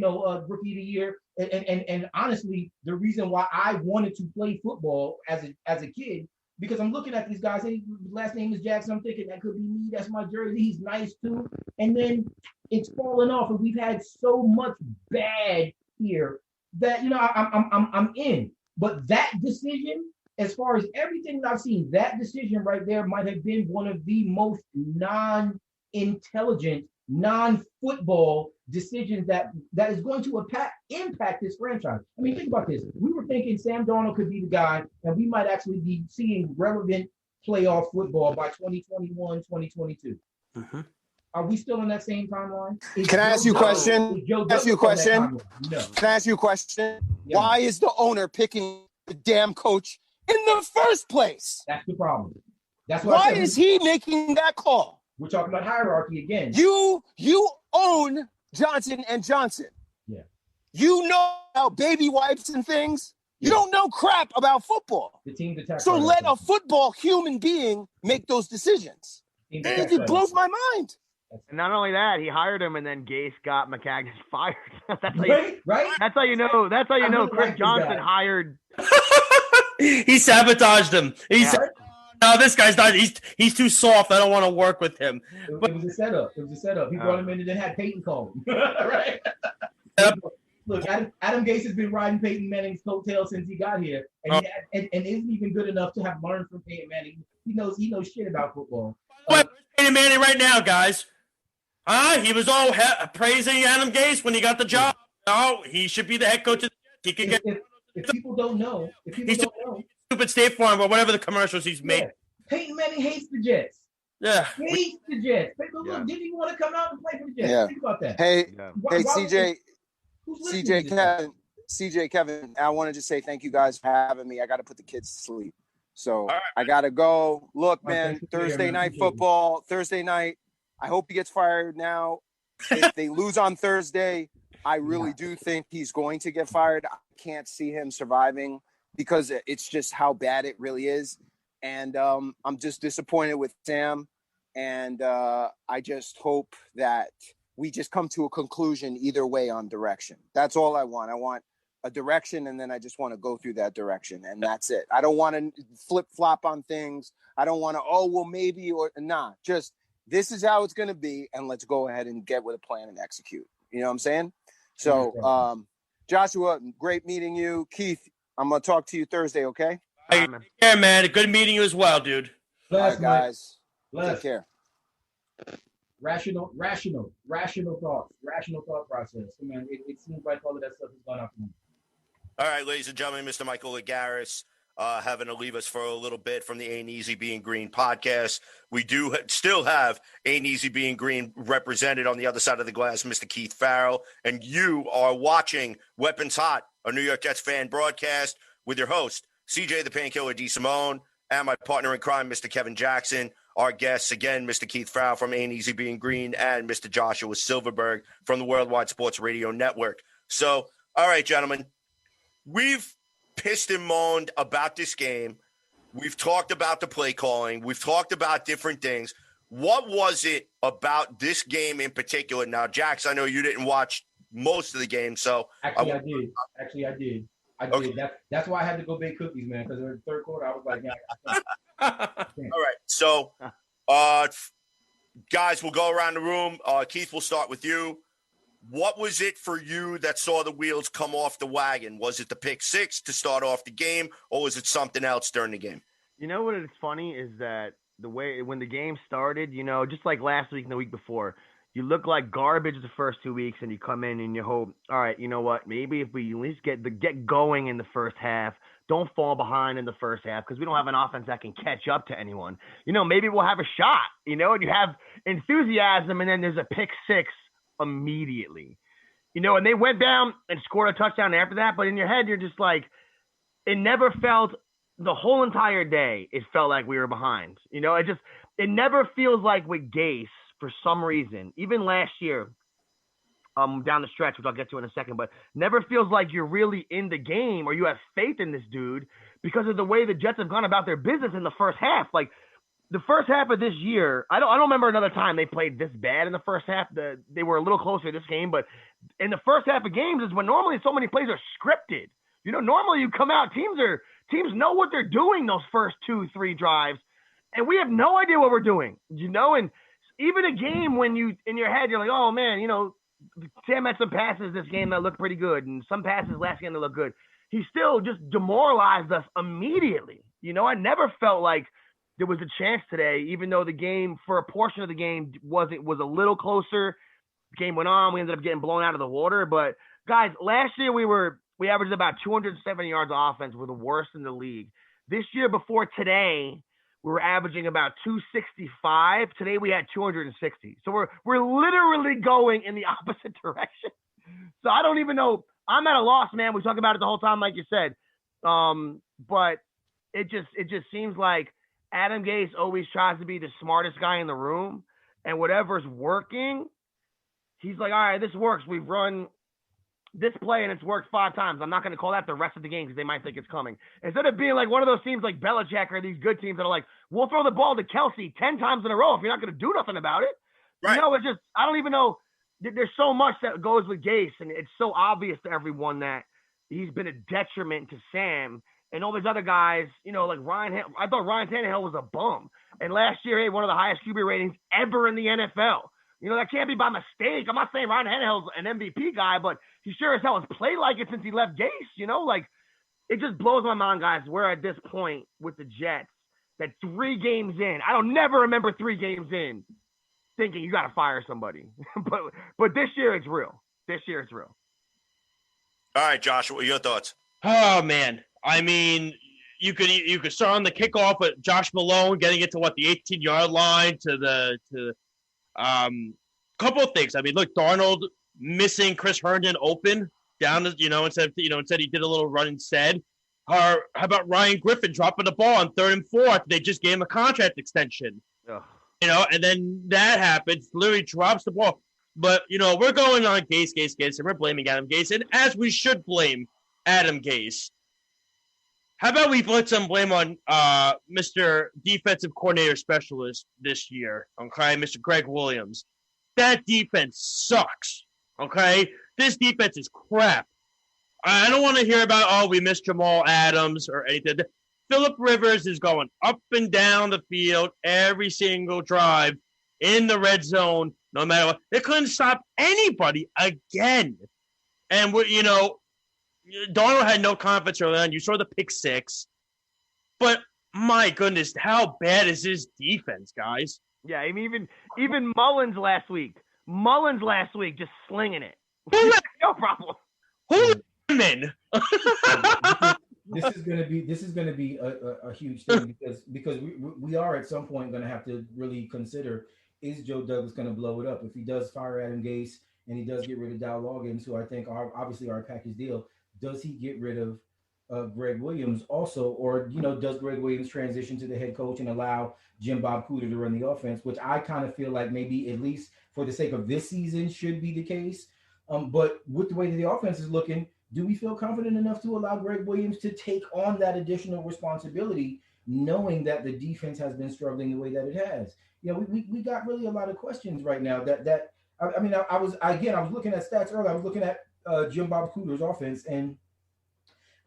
rookie of the year. And honestly, the reason why I wanted to play football as a kid, because I'm looking at these guys, hey, last name is Jackson. I'm thinking that could be me. That's my jersey. He's nice too. And then it's fallen off, and we've had so much bad here that I'm in. But that decision, as far as everything that I've seen, that decision right there might have been one of the most non-intelligent, non-football decisions that is going to impact this franchise. I mean, think about this. We were thinking Sam Darnold could be the guy, and we might actually be seeing relevant playoff football by 2021, 2022. Mm-hmm. Are we still in that same timeline? Can I ask you a question? No. Can I ask you a question? Yeah. Why is the owner picking the damn coach in the first place? That's the problem. That's why is he making that call? We're talking about hierarchy again. You own Johnson & Johnson. Yeah. You know about baby wipes and things. You don't know crap about football. The team's attack. So let a football human being make those decisions. It blows my mind. And not only that, he hired him, and then Gase got McCagnon fired. That's how right? That's how you know. That's how you know. Chris Johnson hired. He sabotaged him. No, this guy's not. He's too soft. I don't want to work with him. It was a setup. He brought him in and then had Peyton call him. Right? Yep. Look, Adam Gase has been riding Peyton Manning's coattail since he got here, and isn't even good enough to have learned from Peyton Manning. He knows shit about football. Peyton Manning right now, guys. He was all praising Adam Gase when he got the job. No, he should be the head coach of the Jets. He can get. If people don't know, Stupid State Farm or whatever the commercials he's made. Peyton Manning hates the Jets. Yeah. Hates the Jets. Look, didn't he want to come out and play for the Jets? Yeah. Think about that. Hey, CJ, CJ, Kevin, I want to just say thank you guys for having me. I got to put the kids to sleep. So I got to go. Look, man, Thursday night football, Thursday night. I hope he gets fired now. If they lose on Thursday, I really do think he's going to get fired. I can't see him surviving because it's just how bad it really is. And I'm just disappointed with Sam. And I just hope that we just come to a conclusion either way on direction. That's all I want. I want a direction, and then I just want to go through that direction, and that's it. I don't want to flip-flop on things. I don't want to, maybe or not. Just this is how it's going to be, and let's go ahead and get with a plan and execute. You know what I'm saying? So, Joshua, great meeting you. Keith, I'm going to talk to you Thursday, okay? Take care, man. Good meeting you as well, dude. All right, guys. Take care. Rational thought process. I mean, it seems like all of that stuff has gone out the window. All right, ladies and gentlemen, Mr. Michael Lagaris having to leave us for a little bit from the Ain't Easy Being Green podcast. We do still have Ain't Easy Being Green represented on the other side of the glass, Mr. Keith Farrell. And you are watching Weapons Hot, a New York Jets fan broadcast with your host, CJ the Painkiller D. Simone, and my partner in crime, Mr. Kevin Jackson. our guests again, Mr. Keith Frau from Ain't Easy Being Green and Mr. Joshua Silverberg from the Worldwide Sports Radio Network. So, all right, gentlemen, we've pissed and moaned about this game. We've talked about the play calling. We've talked about different things. What was it about this game in particular? Now, Jax, I know you didn't watch most of the game, so Actually, I did. Okay. That's why I had to go bake cookies, man. Because in the third quarter, I was like, All right. So, guys, we'll go around the room. Keith, we'll start with you. What was it for you that saw the wheels come off the wagon? Was it the pick six to start off the game, or was it something else during the game? You know what is funny is that the way when the game started, you know, just like last week and the week before, you look like garbage the first 2 weeks, and you come in and you hope, all right, you know what? Maybe if we at least get going in the first half, don't fall behind in the first half because we don't have an offense that can catch up to anyone. You know, maybe we'll have a shot. You know, and you have enthusiasm, and then there's a pick six immediately. You know, and they went down and scored a touchdown after that, but in your head, you're just like, it never felt the whole entire day. It felt like we were behind. You know, it never feels like with Gase for some reason. Even last year, down the stretch, which I'll get to in a second, but never feels like you're really in the game or you have faith in this dude because of the way the Jets have gone about their business in the first half. Like the first half of this year, I don't remember another time they played this bad in the first half. They were a little closer this game, but in the first half of games is when normally so many plays are scripted. You know, normally you come out, teams know what they're doing those first 2-3 drives, and we have no idea what we're doing, you know, and even a game when you, in your head, you're like, oh man, you know, Sam had some passes this game that looked pretty good and some passes last game that looked good. He still just demoralized us immediately. You know, I never felt like there was a chance today, even though the game for a portion of the game was a little closer. The game went on. We ended up getting blown out of the water. But guys, last year we averaged about 270 yards of offense. We're the worst in the league. This year before today, we were averaging about 265. Today we had 260. So we're literally going in the opposite direction. So I don't even know. I'm at a loss, man. We talk about it the whole time, like you said. But it just seems like Adam Gase always tries to be the smartest guy in the room, and whatever's working, he's like, all right, this works. We've run this play and it's worked 5 times. I'm not going to call that the rest of the game because they might think it's coming. Instead of being like one of those teams like Belichick or these good teams that are like, we'll throw the ball to Kelsey 10 times in a row if you're not going to do nothing about it. Right. You know, it's just, I don't even know. There's so much that goes with Gase, and it's so obvious to everyone that he's been a detriment to Sam and all these other guys, you know, like I thought Ryan Tannehill was a bum. And last year, hey, one of the highest QB ratings ever in the NFL. You know, that can't be by mistake. I'm not saying Ryan Tannehill's an MVP guy, but he sure as hell has played like it since he left Gase. You know, like, it just blows my mind, guys. We're at this point with the Jets that 3 games in, I don't never remember 3 games in thinking you got to fire somebody. but this year it's real. This year it's real. All right, Josh, what are your thoughts? Oh, man. I mean, you could start on the kickoff with Josh Malone getting it to the 18-yard line to couple of things. I mean, look, Darnold missing Chris Herndon open down, instead he did a little run instead. Or how about Ryan Griffin dropping the ball on 3rd and 4? They just gave him a contract extension. Ugh. You know, and then that happens. Literally drops the ball. But, you know, we're going on Gase, and we're blaming Adam Gase, and as we should blame Adam Gase. How about we put some blame on Mr. Defensive Coordinator Specialist this year, okay, Mr. Greg Williams. That defense sucks, okay? This defense is crap. I don't want to hear about, we missed Jamal Adams or anything. Phillip Rivers is going up and down the field every single drive in the red zone, no matter what. They couldn't stop anybody again. And, Darnold had no confidence early on. You saw the pick 6. But, my goodness, how bad is his defense, guys? Yeah, I mean, even Mullins last week just slinging it. No problem. Who's in? This is gonna be a huge thing because we are at some point gonna have to really consider, is Joe Douglas gonna blow it up? If he does fire Adam Gase and he does get rid of Dow Loggins, who I think are obviously our package deal, does he get rid of Greg Williams also, or does Greg Williams transition to the head coach and allow Jim Bob Cooter to run the offense, which I kind of feel like maybe at least for the sake of this season should be the case. But with the way that the offense is looking, do we feel confident enough to allow Greg Williams to take on that additional responsibility, knowing that the defense has been struggling the way that it has? We got really a lot of questions right now. I was looking at stats earlier. I was looking at Jim Bob Cooter's offense, and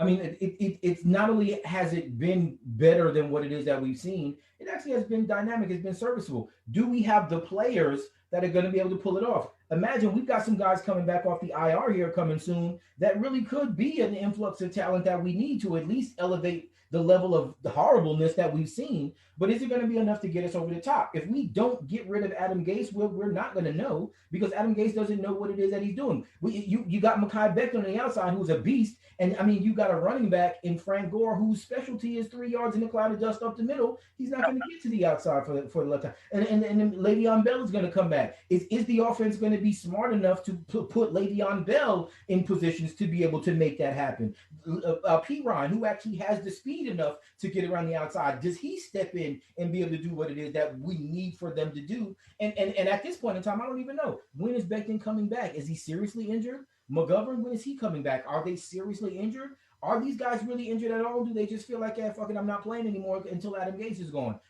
I mean, it's not only has it been better than what it is that we've seen, it actually has been dynamic. It's been serviceable. Do we have the players that are going to be able to pull it off? Imagine we've got some guys coming back off the IR here coming soon that really could be an influx of talent that we need to at least elevate the level of the horribleness that we've seen. But is it going to be enough to get us over the top? If we don't get rid of Adam Gase, we're not going to know, because Adam Gase doesn't know what it is that he's doing. You got Mekhi Becton on the outside, who's a beast. And I mean, you got a running back in Frank Gore whose specialty is 3 yards in the cloud of dust up the middle. He's not going to get to the outside for the left time. And then Le'Veon Bell is going to come back. Is the offense going to be smart enough to put Le'Veon Bell in positions to be able to make that happen? Piron, who actually has the speed enough to get around the outside, does he step in and be able to do what it is that we need for them to do? And at this point in time, I don't even know. When is Becton coming back? Is he seriously injured? McGovern, when is he coming back? Are they seriously injured? Are these guys really injured at all? Do they just feel like, fuck it, I'm not playing anymore until Adam Gase is gone?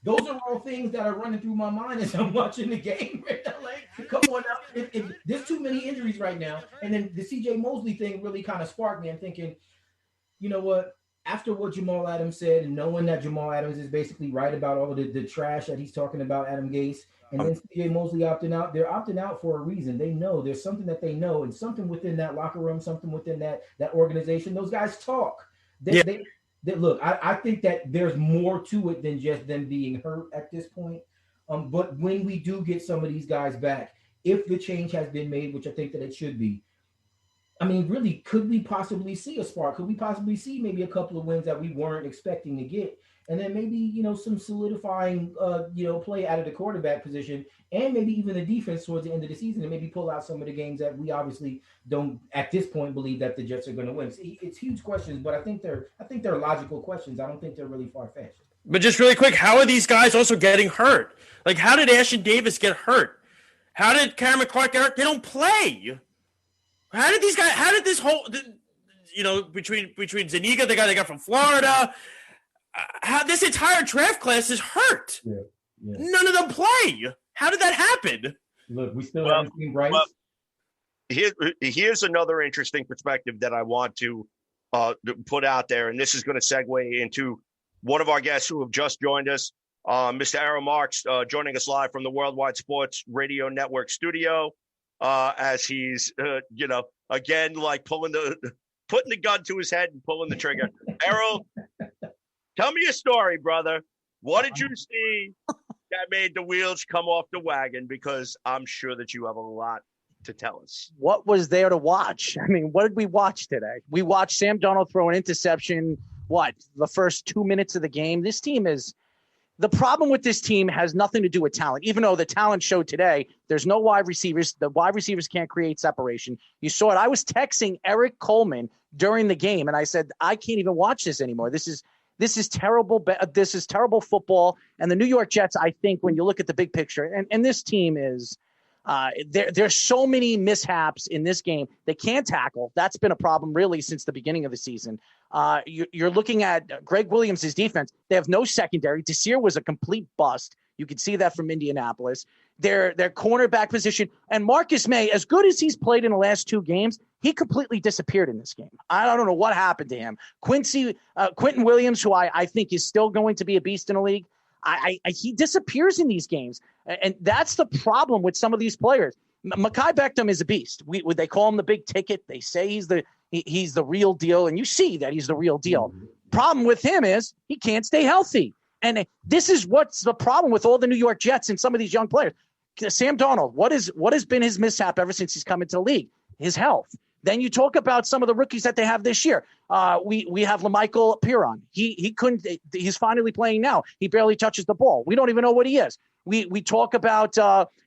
Those are all things that are running through my mind as I'm watching the game right now. Like, come on now. If there's too many injuries right now. And then the CJ Mosley thing really kind of sparked me. I'm thinking, you know what? After what Jamal Adams said, and knowing that Jamal Adams is basically right about all of the trash that he's talking about Adam Gase, and then CJ Mosley opting out, they're opting out for a reason. They know there's something that they know, and something within that locker room, something within that organization. Those guys talk. They look, I think that there's more to it than just them being hurt at this point. But when we do get some of these guys back, if the change has been made, which I think that it should be, I mean, really, could we possibly see a spark? Could we possibly see maybe a couple of wins that we weren't expecting to get? And then maybe, some solidifying, play out of the quarterback position, and maybe even the defense towards the end of the season, and maybe pull out some of the games that we obviously don't at this point believe that the Jets are going to win. It's huge questions, but I think they're logical questions. I don't think they're really far-fetched. But just really quick, how are these guys also getting hurt? Like, how did Ashton Davis get hurt? How did Cameron Clark get hurt? They don't play. How did these guys? How did this whole, between Zuniga, the guy they got from Florida, how this entire draft class is hurt? Yeah. None of them play. How did that happen? Look, we still haven't seen Bryce. Well, here's another interesting perspective that I want to put out there, and this is going to segue into one of our guests who have just joined us, Mr. Aaron Marks, joining us live from the Worldwide Sports Radio Network studio. As he's, again, like putting the gun to his head and pulling the trigger. Errol, tell me a story, brother. What did you see that made the wheels come off the wagon? Because I'm sure that you have a lot to tell us. What was there to watch? I mean, what did we watch today? We watched Sam Darnold throw an interception, the first 2 minutes of the game. This team is – the problem with this team has nothing to do with talent. Even though the talent showed today, there's no wide receivers. The wide receivers can't create separation. You saw it. I was texting Eric Coleman during the game, and I said, I can't even watch this anymore. This is terrible. This is terrible football. And the New York Jets, I think, when you look at the big picture, and this team is there's so many mishaps in this game. They can't tackle. That's been a problem really since the beginning of the season. You're looking at Greg Williams' defense. They have no secondary. Desir was a complete bust. You can see that from Indianapolis. Their cornerback position. And Marcus May, as good as he's played in the last 2 games, he completely disappeared in this game. I don't know what happened to him. Quentin Williams, who I think is still going to be a beast in the league, he disappears in these games. And that's the problem with some of these players. Mekhi Becton is a beast. They call him the big ticket. They say he's the real deal, and you see that he's the real deal. Mm-hmm. Problem with him is he can't stay healthy. And this is what's the problem with all the New York Jets and some of these young players. Sam Darnold, what has been his mishap ever since he's come into the league? His health. Then you talk about some of the rookies that they have this year. We have LaMichael Piron. He's finally playing now. He barely touches the ball. We don't even know what he is. We talk about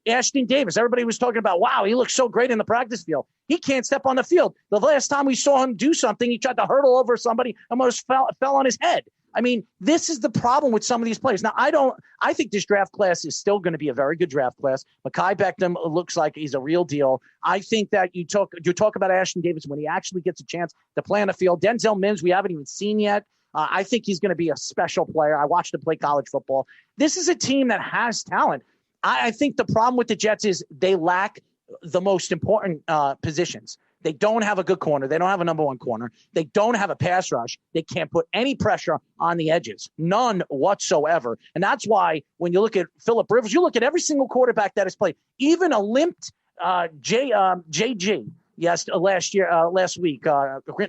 Ashton Davis. Everybody was talking about, wow, he looks so great in the practice field. He can't step on the field. The last time we saw him do something, he tried to hurdle over somebody, almost fell on his head. I mean, this is the problem with some of these players. Now, I think this draft class is still going to be a very good draft class. Mekhi Beckham looks like he's a real deal. I think that you talk about Ashton Davis when he actually gets a chance to play on the field. Denzel Mims, we haven't even seen yet. I think he's going to be a special player. I watched him play college football. This is a team that has talent. I think the problem with the Jets is they lack the most important positions. They don't have a good corner. They don't have a number one corner. They don't have a pass rush. They can't put any pressure on the edges, none whatsoever. And that's why when you look at Phillip Rivers, you look at every single quarterback that has played, even a limped JG, last week,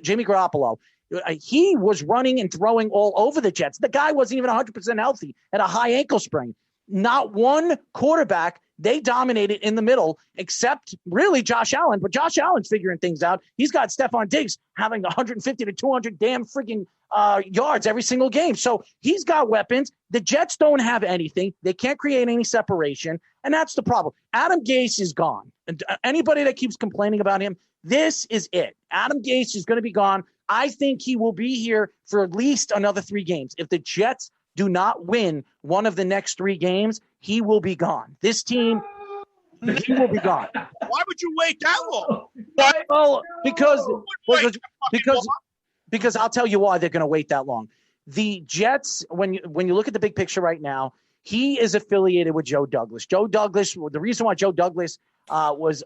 Jimmy Garoppolo. He was running and throwing all over the Jets. The guy wasn't even 100% healthy, had a high ankle sprain. Not one quarterback. They dominated in the middle, except really Josh Allen. But Josh Allen's figuring things out. He's got Stephon Diggs having 150 to 200 damn freaking yards every single game. So he's got weapons. The Jets don't have anything. They can't create any separation, and that's the problem. Adam Gase is gone. And anybody that keeps complaining about him, this is it. Adam Gase is going to be gone. I think he will be here for at least another 3 games. If the Jets do not win one of the next 3 games, he will be gone. This team, he will be gone. Why would you wait that long? Well, because I'll tell you why they're going to wait that long. The Jets, when you look at the big picture right now, he is affiliated with Joe Douglas. Joe Douglas, the reason why Joe Douglas was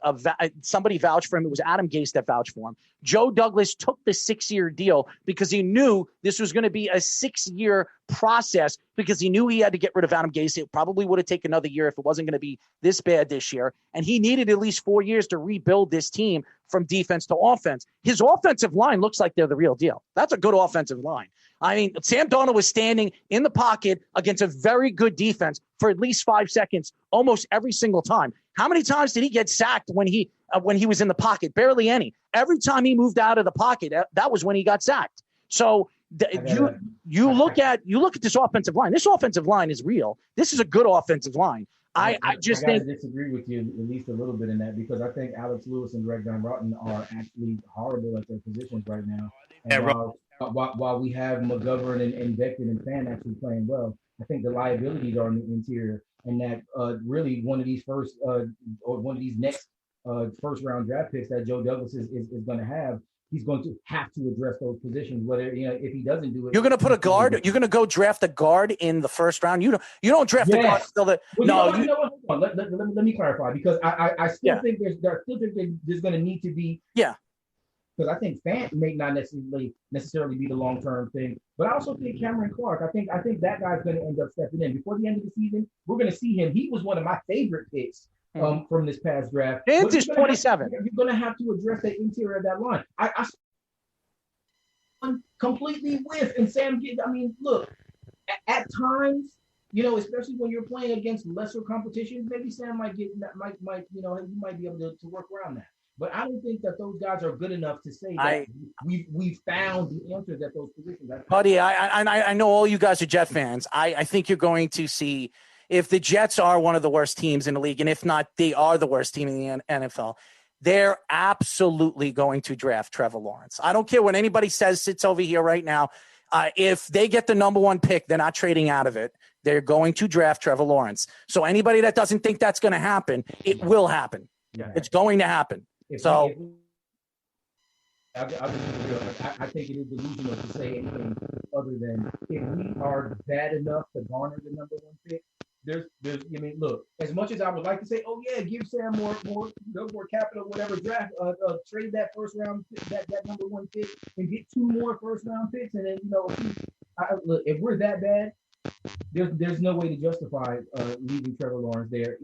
somebody vouched for him. It was Adam Gase that vouched for him. Joe Douglas took the 6-year deal because he knew this was going to be a 6-year process because he knew he had to get rid of Adam Gase. It probably would have taken another year if it wasn't going to be this bad this year. And he needed at least 4 years to rebuild this team from defense to offense. His offensive line looks like they're the real deal. That's a good offensive line. I mean, Sam Darnold was standing in the pocket against a very good defense for at least 5 seconds almost every single time. How many times did he get sacked when he was in the pocket? Barely any. Every time he moved out of the pocket, that was when he got sacked. So you look at this offensive line. This offensive line is real. This is a good offensive line. I just think disagree with you at least a little bit in that because I think Alex Lewis and Greg Van Roten are actually horrible at their positions right now. And while we have McGovern and Becton and Fan actually playing well, I think the liabilities are in the interior, and that really one of these next first round draft picks that Joe Douglas is going to have, he's going to have to address those positions. Whether if he doesn't do it, you're going to put a guard. You're going to go draft a guard in the first round. You don't draft a guard until the Let me clarify because I still think there's going to need to be because I think Fant may not necessarily be the long-term thing, but I also think Cameron Clark. I think that guy's going to end up stepping in before the end of the season. We're going to see him. He was one of my favorite picks from this past draft. And he's 27. You're going to have to address the interior of that line. I completely with and Sam. I mean, look, at times, especially when you're playing against lesser competition, maybe Sam might he might be able to work around that. But I don't think that those guys are good enough to say that we found the answers at those positions. Buddy, I know all you guys are Jet fans. I think you're going to see if the Jets are one of the worst teams in the league, and if not, they are the worst team in the NFL. They're absolutely going to draft Trevor Lawrence. I don't care what anybody sits over here right now. If they get the number 1 pick, they're not trading out of it. They're going to draft Trevor Lawrence. So anybody that doesn't think that's going to happen, it will happen. Yeah. It's going to happen. I think it is delusional to say anything other than if we are bad enough to garner the number 1 pick. Look, as much as I would like to say, oh yeah, give Sam more capital, whatever, draft, trade that first round, that number 1 pick, and get 2 more first round picks, and then look, if we're that bad, there's no way to justify leaving Trevor Lawrence there,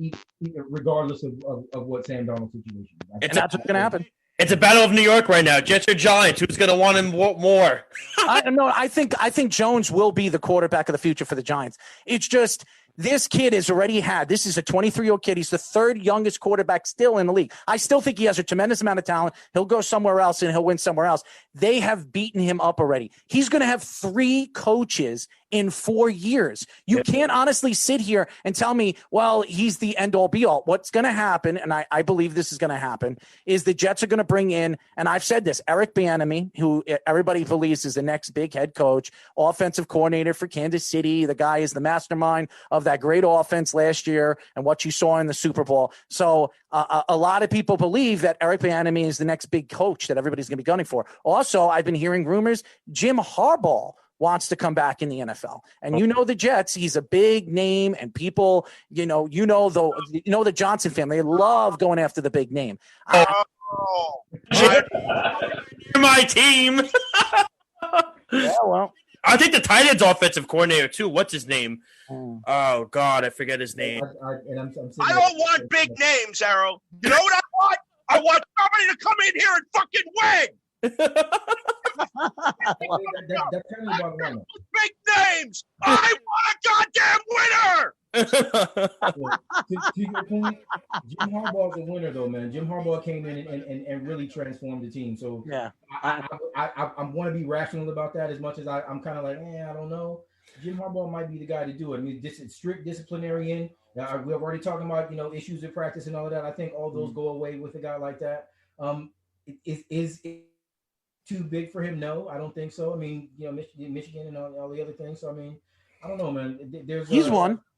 regardless of what Sam Darnold's situation is. And that's what's going to happen. It's a battle of New York right now. Jets or Giants. Who's going to want him more? I think Jones will be the quarterback of the future for the Giants. It's just This kid has already had, this is a 23-year-old kid. He's the third youngest quarterback still in the league. I still think he has a tremendous amount of talent. He'll go somewhere else and he'll win somewhere else. They have beaten him up already. He's going to have 3 coaches in 4 years. You can't honestly sit here and tell me, well, he's the end all be all. What's going to happen, and I believe this is going to happen, is the Jets are going to bring in, and I've said this, Eric Bieniemy, who everybody believes is the next big head coach, offensive coordinator for Kansas City. The guy is the mastermind of that great offense last year and what you saw in the Super Bowl. So a lot of people believe that Eric Bieniemy is the next big coach that everybody's going to be gunning for. Also, I've been hearing rumors Jim Harbaugh wants to come back in the NFL. And you know the Jets, he's a big name, and people, the Johnson family, they love going after the big name. My team. Yeah, well. I think the Titans offensive coordinator too. What's his name? Oh God, I forget his name. I don't want big names, Arrow. You know what I want? I want somebody to come in here and fucking win. Big names. I want a goddamn winner. To your point, Jim Harbaugh's a winner, though, man. Jim Harbaugh came in and really transformed the team. So yeah, I want to be rational about that as much as I'm kind of like, I don't know. Jim Harbaugh might be the guy to do it. I mean, this is strict disciplinarian. We're already talking about issues in practice and all of that. I think all those go away with a guy like that. Is it too big for him? No, I don't think so. I mean, Michigan and all the other things. So I mean, I don't know, man.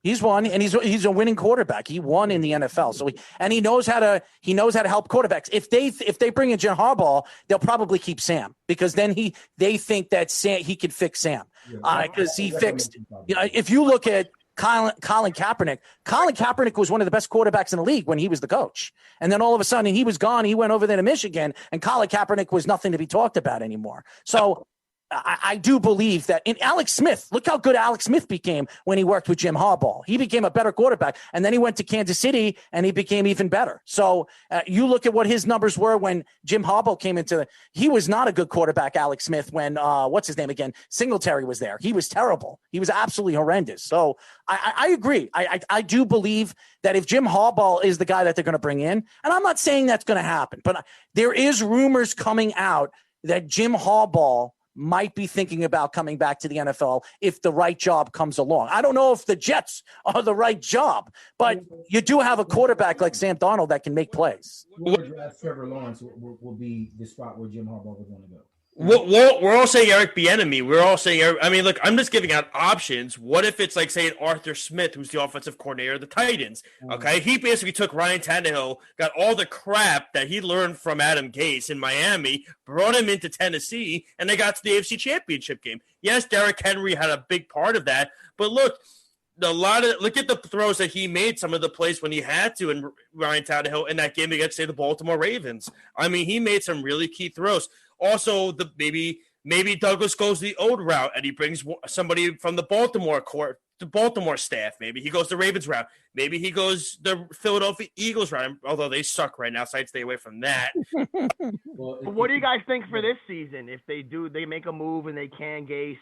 He's won, and he's a winning quarterback. He won in the NFL, so he knows how to help quarterbacks. If they bring in Jim Harbaugh, they'll probably keep Sam, because then they think that he could fix Sam, because he fixed. If you look at Colin Kaepernick was one of the best quarterbacks in the league when he was the coach. And then all of a sudden he was gone. He went over there to Michigan, and Colin Kaepernick was nothing to be talked about anymore. So I do believe that in Alex Smith, look how good Alex Smith became when he worked with Jim Harbaugh. He became a better quarterback, and then he went to Kansas City and he became even better. So you look at what his numbers were when Jim Harbaugh came he was not a good quarterback, Alex Smith, when what's his name again? Singletary was there. He was terrible. He was absolutely horrendous. So I agree. I do believe that if Jim Harbaugh is the guy that they're going to bring in, and I'm not saying that's going to happen, but there is rumors coming out that Jim Harbaugh might be thinking about coming back to the NFL if the right job comes along. I don't know if the Jets are the right job, but you do have a quarterback like Sam Darnold that can make plays. Trevor Lawrence will be the spot where Jim Harbaugh would want to go. We're all saying Eric Bieniemy. We're all saying look, I'm just giving out options. What if it's like saying Arthur Smith, who's the offensive coordinator of the Titans? Okay, he basically took Ryan Tannehill, got all the crap that he learned from Adam Gase in Miami, brought him into Tennessee, and they got to the AFC Championship game. Yes, Derrick Henry had a big part of that, but look at the throws that he made, some of the plays when he had to, and Ryan Tannehill in that game against, say, the Baltimore Ravens. I mean, he made some really key throws. Also, maybe Douglas goes the old route and he brings somebody from the Baltimore staff. Maybe he goes the Ravens route. Maybe he goes the Philadelphia Eagles route, although they suck right now, so I'd stay away from that. What do you guys think for this season? If they make a move and they can Gase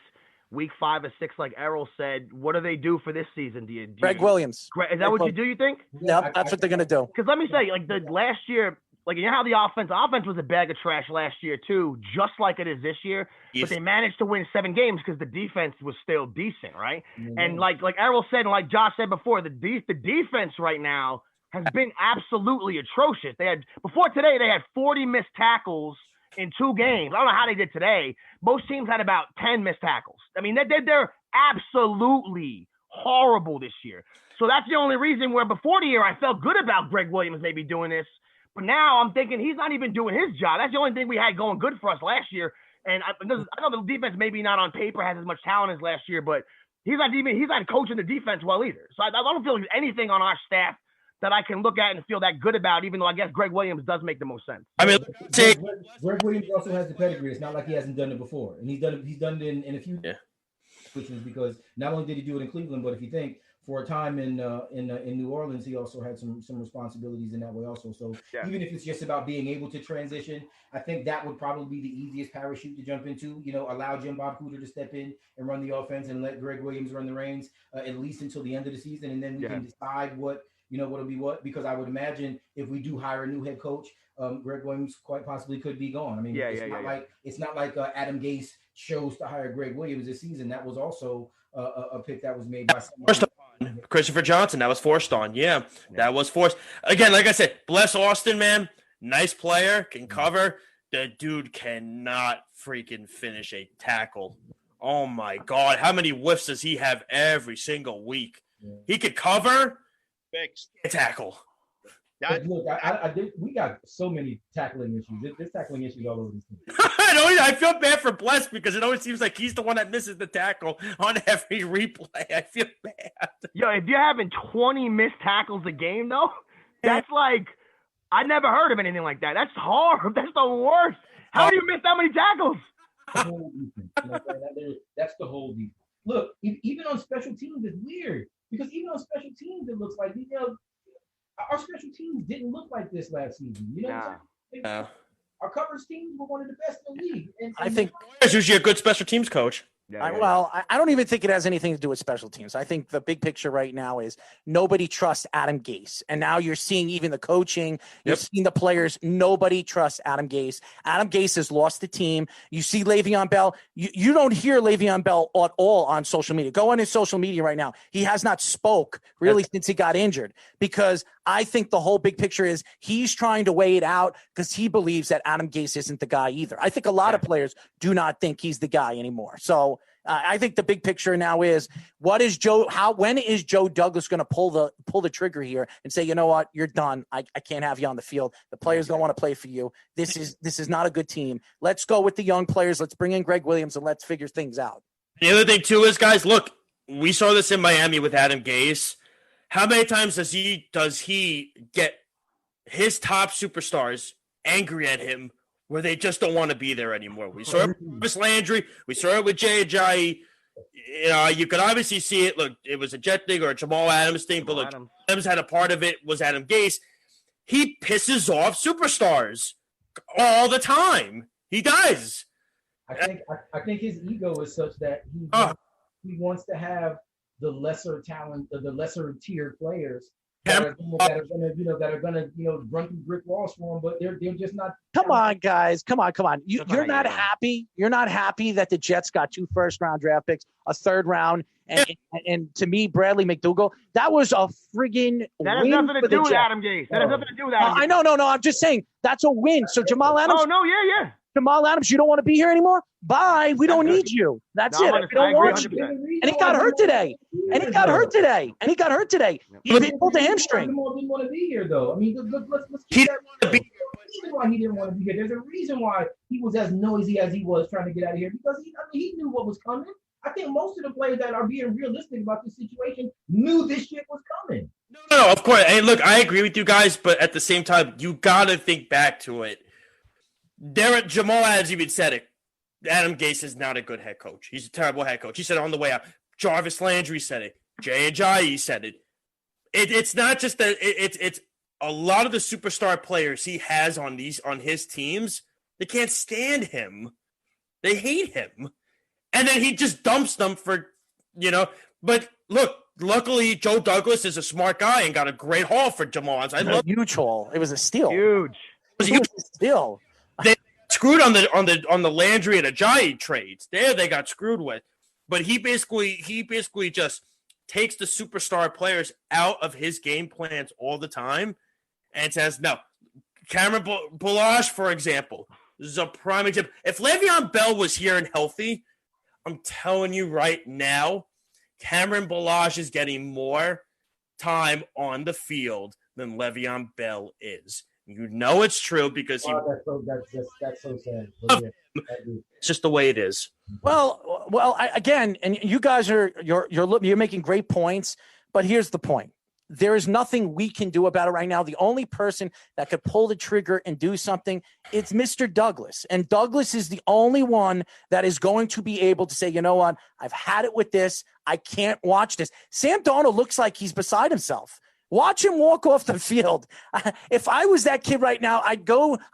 week 5 or 6, like Errol said, what do they do for this season? Greg Williams. Is that what you do, you think? Yeah, that's what they're going to do. Because let me say, like the last year, like, you know how the offense was a bag of trash last year too, just like it is this year. Yes. But they managed to win 7 games because the defense was still decent, right? Mm-hmm. And like Errol said, and like Josh said before, the defense right now has been absolutely atrocious. Before today they had 40 missed tackles in 2 games. I don't know how they did today. Most teams had about 10 missed tackles. I mean, they're absolutely horrible this year. So that's the only reason where before the year I felt good about Greg Williams maybe doing this. But now I'm thinking he's not even doing his job. That's the only thing we had going good for us last year. And I know the defense maybe not on paper has as much talent as last year, but he's not coaching the defense well either. So I don't feel there's anything on our staff that I can look at and feel that good about, even though I guess Greg Williams does make the most sense. I mean, Greg Williams also has the pedigree. It's not like he hasn't done it before. And he's done it in a few situations, because not only did he do it in Cleveland, but if you think for a time in New Orleans, he also had some responsibilities in that way also. So even if it's just about being able to transition, I think that would probably be the easiest parachute to jump into. Allow Jim Bob Cooter to step in and run the offense and let Greg Williams run the reins at least until the end of the season, and then we can decide what'll be what. Because I would imagine if we do hire a new head coach, Greg Williams quite possibly could be gone. I mean, it's not like Adam Gase chose to hire Greg Williams this season. That was also a pick that was made by someone. Christopher Johnson. That was forced on. Yeah, that was forced. Again, like I said, bless Austin, man. Nice player, can cover. The dude cannot freaking finish a tackle. Oh, my God. How many whiffs does he have every single week? Yeah. He could cover, tackle. Look, we got so many tackling issues. There's tackling issues all over this team. I feel bad for Bless because it always seems like he's the one that misses the tackle on every replay. I feel bad. Yo, if you're having 20 missed tackles a game, though, that's like – I never heard of anything like that. That's hard. That's the worst. How do you miss that many tackles? The whole defense. That's the whole defense. Look, even on special teams, it's weird because even on special teams, it looks like our special teams didn't look like this last season. What I'm saying? Our coverage teams were one of the best in the league. And I think there's usually a good special teams coach. I don't even think it has anything to do with special teams. I think the big picture right now is nobody trusts Adam Gase. And now you're seeing even the coaching, you're seeing the players. Nobody trusts Adam Gase. Adam Gase has lost the team. You see Le'Veon Bell. You don't hear Le'Veon Bell at all on social media. Go on his social media right now. He has not spoke really since he got injured because I think the whole big picture is he's trying to weigh it out because he believes that Adam Gase isn't the guy either. I think a lot of players do not think he's the guy anymore. So I think the big picture now is when is Joe Douglas going to pull the trigger here and say, you know what, you're done. I can't have you on the field. The players don't want to play for you. This is not a good team. Let's go with the young players. Let's bring in Greg Williams and let's figure things out. The other thing too is, guys, look, we saw this in Miami with Adam Gase. How many times does he get his top superstars angry at him where they just don't want to be there anymore? We saw it with Jarvis Landry. We saw it with Jay Ajayi. You could obviously see it. Look, it was a Jet thing or a Jamal Adams thing, but look, Adams had a part of it was Adam Gase. He pisses off superstars all the time. He does. I think his ego is such that he wants to have the lesser talent, the lesser tier players that are gonna run through brick walls for him, but they're just not. Come on, guys. Come on. You're not happy. You're not happy that the Jets got 2 first-round draft picks, a third round, and to me, Bradley McDougall. That was a friggin' that win has nothing to for do with Jets. Adam Gase. That has nothing to do with Adam Gase. I know. No. I'm just saying that's a win. So Jamal Adams. Oh no, yeah. Jamal Adams, you don't want to be here anymore? Bye. We don't need you. That's it. We don't want you. And he got hurt today. And he got hurt today. He pulled a hamstring. He didn't want to be here, though. I mean, let's keep that real. There's a reason why he didn't want to be here. There's a reason why he was as noisy as he was trying to get out of here because he knew what was coming. I think most of the players that are being realistic about this situation knew this shit was coming. No, of course. And look, I agree with you guys, but at the same time, you got to think back to it. Jamal Adams even said it. Adam Gase is not a good head coach. He's a terrible head coach. He said it on the way out. Jarvis Landry said it. Jay Ajayi said it. It's not just that. It's a lot of the superstar players he has on his teams. They can't stand him. They hate him, and then he just dumps them for. But look, luckily Joe Douglas is a smart guy and got a great haul for Jamal Adams. A huge haul. It was a steal. Huge. It was a steal. They screwed on the Landry and Ajayi trades. There they got screwed with. But he basically just takes the superstar players out of his game plans all the time and says, no. Cameron Balash, for example, this is a prime example. If Le'Veon Bell was here and healthy, I'm telling you right now, Cameron Balash is getting more time on the field than Le'Veon Bell is. You know it's true because that's so sad. It's just the way it is. Well, and you guys you're making great points, but here's the point. there is nothing we can do about it right now. The only person that could pull the trigger and do something, it's Mr. Douglas. And Douglas is the only one that is going to be able to say, you know what, I've had it with this. I can't watch this. Sam Darnold looks like he's beside himself. Watch him walk off the field. If I was that kid right now, I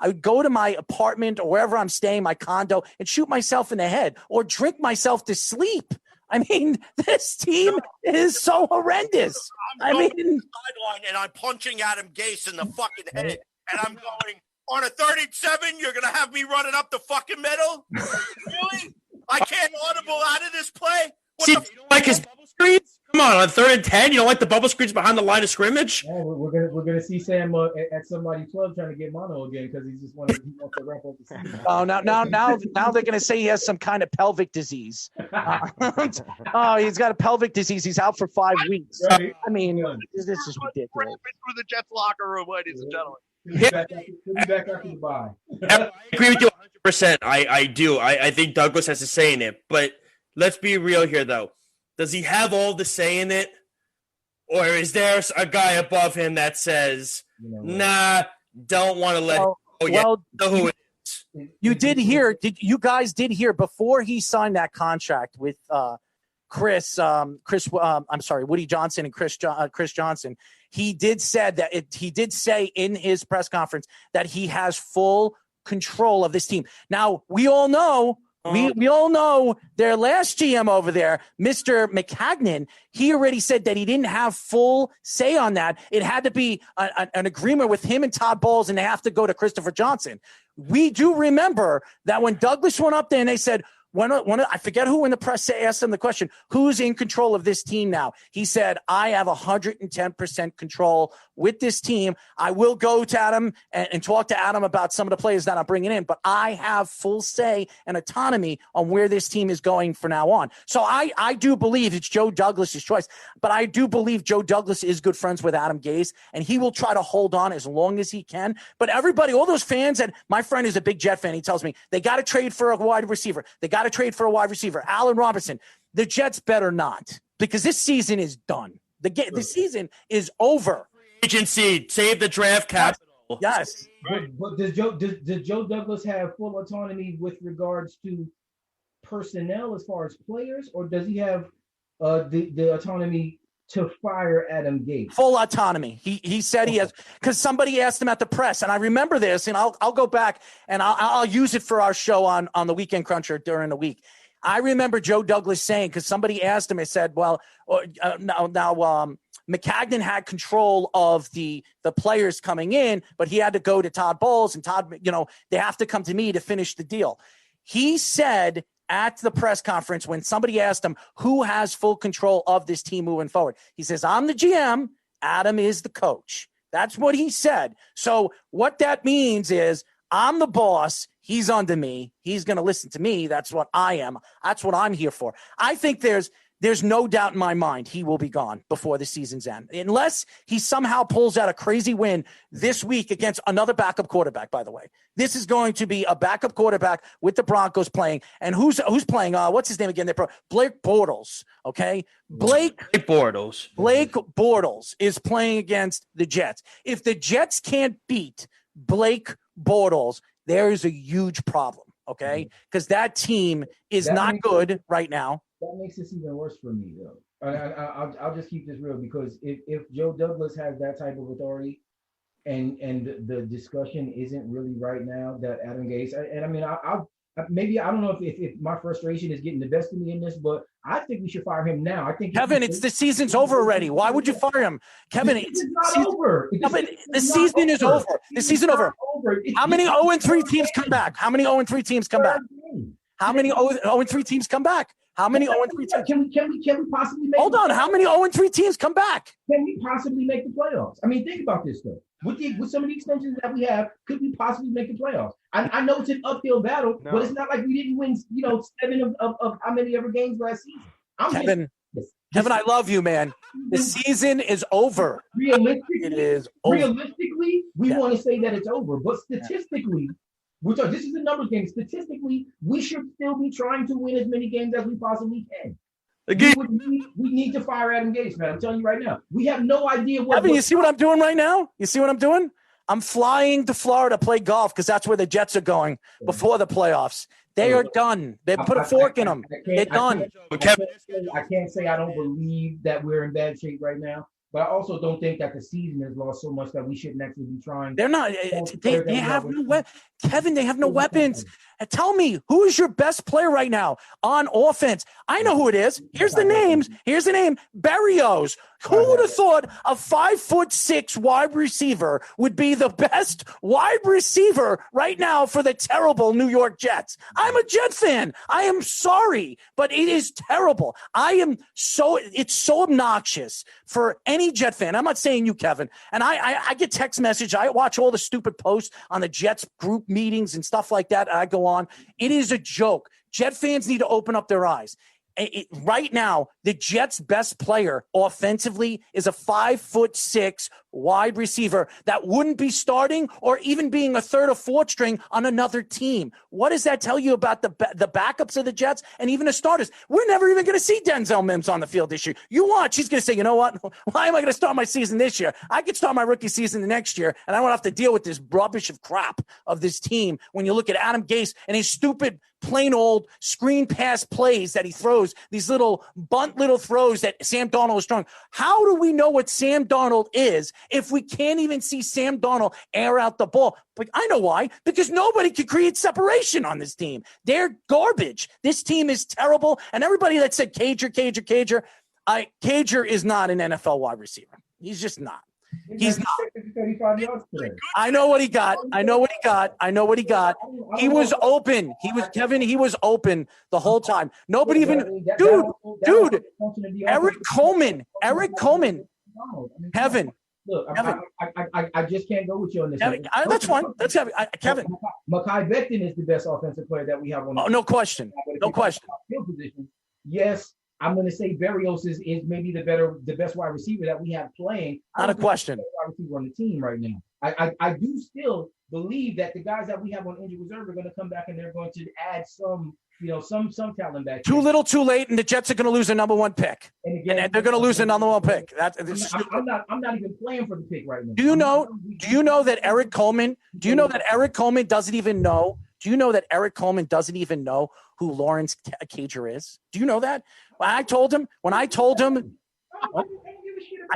would go to my apartment or wherever I'm staying, my condo, and shoot myself in the head or drink myself to sleep. I mean, this team is so horrendous. I'm going to the sideline and I'm punching Adam Gase in the fucking head, and I'm going, on a 37, you're going to have me running up the fucking middle? Really? I can't audible out of this play? What See, you don't like his bubble screens? Come on 3rd and 10, you don't like the bubble screens behind the line of scrimmage? Yeah, we're gonna see Sam at somebody's club trying to get mono again because he wants to wrap up the season. Oh, now they're gonna say he has some kind of pelvic disease. Oh, he's got a pelvic disease. He's out for 5 weeks. Right. I mean, this is ridiculous. Through the Jets locker room, ladies and gentlemen. He'll be back after the bye. I agree with you 100%. I do. I think Douglas has a say in it. But let's be real here, though. Does he have all the say in it? Or is there a guy above him that says, nah, don't want to let him go yet? Well, Know who it is. You guys did hear before he signed that contract with Woody Johnson and Chris Johnson. He did say in his press conference that he has full control of this team. Now, we all know their last GM over there, Mr. McCagnon, he already said that he didn't have full say on that. It had to be an agreement with him and Todd Bowles, and they have to go to Christopher Johnson. We do remember that when Douglas went up there and they said, I forget who in the press asked him the question, who's in control of this team now? He said, I have 110% control with this team. I will go to Adam and talk to Adam about some of the players that I'm bringing in, but I have full say and autonomy on where this team is going from now on. So I do believe it's Joe Douglas's choice, but I do believe Joe Douglas is good friends with Adam Gase, and he will try to hold on as long as he can. But everybody, all those fans, and my friend is a big Jet fan, he tells me they got to trade for a wide receiver. They got to trade for a wide receiver. Allen Robinson. The Jets better not, because this season is done. The season is over. Agency, save the draft capital. Yes. But does Joe Douglas have full autonomy with regards to personnel as far as players, or does he have the autonomy to fire Adam Gase? Full autonomy. He said he has, because somebody asked him at the press, and I remember this, and I'll go back and I'll use it for our show on the Weekend Cruncher during the week. I remember Joe Douglas saying, because somebody asked him, I said, well, McCagnon had control of the players coming in, but he had to go to Todd Bowles, and Todd, they have to come to me to finish the deal. He said at the press conference, when somebody asked him who has full control of this team moving forward, he says, I'm the GM, Adam is the coach. That's what he said. So what that means is I'm the boss. He's under me. He's going to listen to me. That's what I am. That's what I'm here for. I think there's no doubt in my mind he will be gone before the season's end, unless he somehow pulls out a crazy win this week against another backup quarterback, by the way. This is going to be a backup quarterback with the Broncos playing. And who's playing? What's his name again? Blake Bortles, okay? Blake Bortles is playing against the Jets. If the Jets can't beat Blake Bortles, there is a huge problem, okay? Because that team is not good right now. That makes this even worse for me, though. I'll just keep this real, because if Joe Douglas has that type of authority, and the discussion isn't really right now that Adam Gase, and I mean, maybe I don't know if my frustration is getting the best of me in this, but I think we should fire him now. I think Kevin, the season's over already. Why would you fire him, Kevin? It's not over. The season is over. The season over. How many 0-3 teams come back? How many 0-3 teams come back? How many 0-3 teams come back? How many 0-3 teams? Can we possibly make? Hold on. How many 0-3 teams come back? Can we possibly make the playoffs? I mean, think about this though. With some of the extensions that we have, could we possibly make the playoffs? I know it's an uphill battle, but it's not like we didn't win, 7 of how many ever games last season. Kevin, I love you, man. The season is over. Realistically, we want to say that it's over, but statistically, this is a numbers game. Statistically, we should still be trying to win as many games as we possibly can. We need to fire Adam Gase, man. I'm telling you right now. We have no idea what. Evan, you see what I'm doing right now? You see what I'm doing? I'm flying to Florida to play golf because that's where the Jets are going before the playoffs. They are done. They put a fork in them. They're done. I can't say I don't believe that we're in bad shape right now, but I also don't think that the season has lost so much that we shouldn't actually be trying. They're not. They have no weapons. Kevin, they have no weapons. Tell me, who is your best player right now on offense? I know who it is. Here's the names. Here's the name. Berrios. Who would have thought a 5'6" wide receiver would be the best wide receiver right now for the terrible New York Jets? I'm a Jet fan. I am sorry, but it is terrible. It's so obnoxious for any Jet fan. I'm not saying you, Kevin. And I get text message. I watch all the stupid posts on the Jets group meetings and stuff like that. I go on. It is a joke. Jet fans need to open up their eyes. Right now, the Jets' best player offensively is a 5'6" wide receiver that wouldn't be starting or even being a third or fourth string on another team. What does that tell you about the backups of the Jets and even the starters? We're never even going to see Denzel Mims on the field this year. You watch, he's going to say, you know what? Why am I going to start my season this year? I could start my rookie season the next year, and I won't have to deal with this rubbish of crap of this team. When you look at Adam Gase and his stupid, plain old screen pass plays that he throws, these little bunt little throws that Sam Darnold is throwing. How do we know what Sam Darnold is if we can't even see Sam Darnold air out the ball? But I know why. Because nobody can create separation on this team. They're garbage. This team is terrible. And everybody that said Cager is not an NFL wide receiver. He's just not. He's not. 35 yards today. I know what he got. He was open. He was open the whole time. Nobody even, dude, Eric Coleman, Kevin. Look, I just can't go with you on this. That's fine. That's Kevin. Mekhi Becton is the best offensive player that we have on. No question. Yes, I'm going to say Berrios is maybe the best wide receiver that we have playing. Not a question. Wide receiver on the team right now. I do still believe that the guys that we have on injured reserve are going to come back and they're going to add some talent back. Too little, too late, and the Jets are going to lose a number one pick. And they're going to lose a number one pick. I'm not even playing for the pick right now. Do you know that Eric Coleman? Do you know that Eric Coleman doesn't even know? Do you know that Eric Coleman doesn't even know who Lawrence Cager is? Do you know that? When I told him,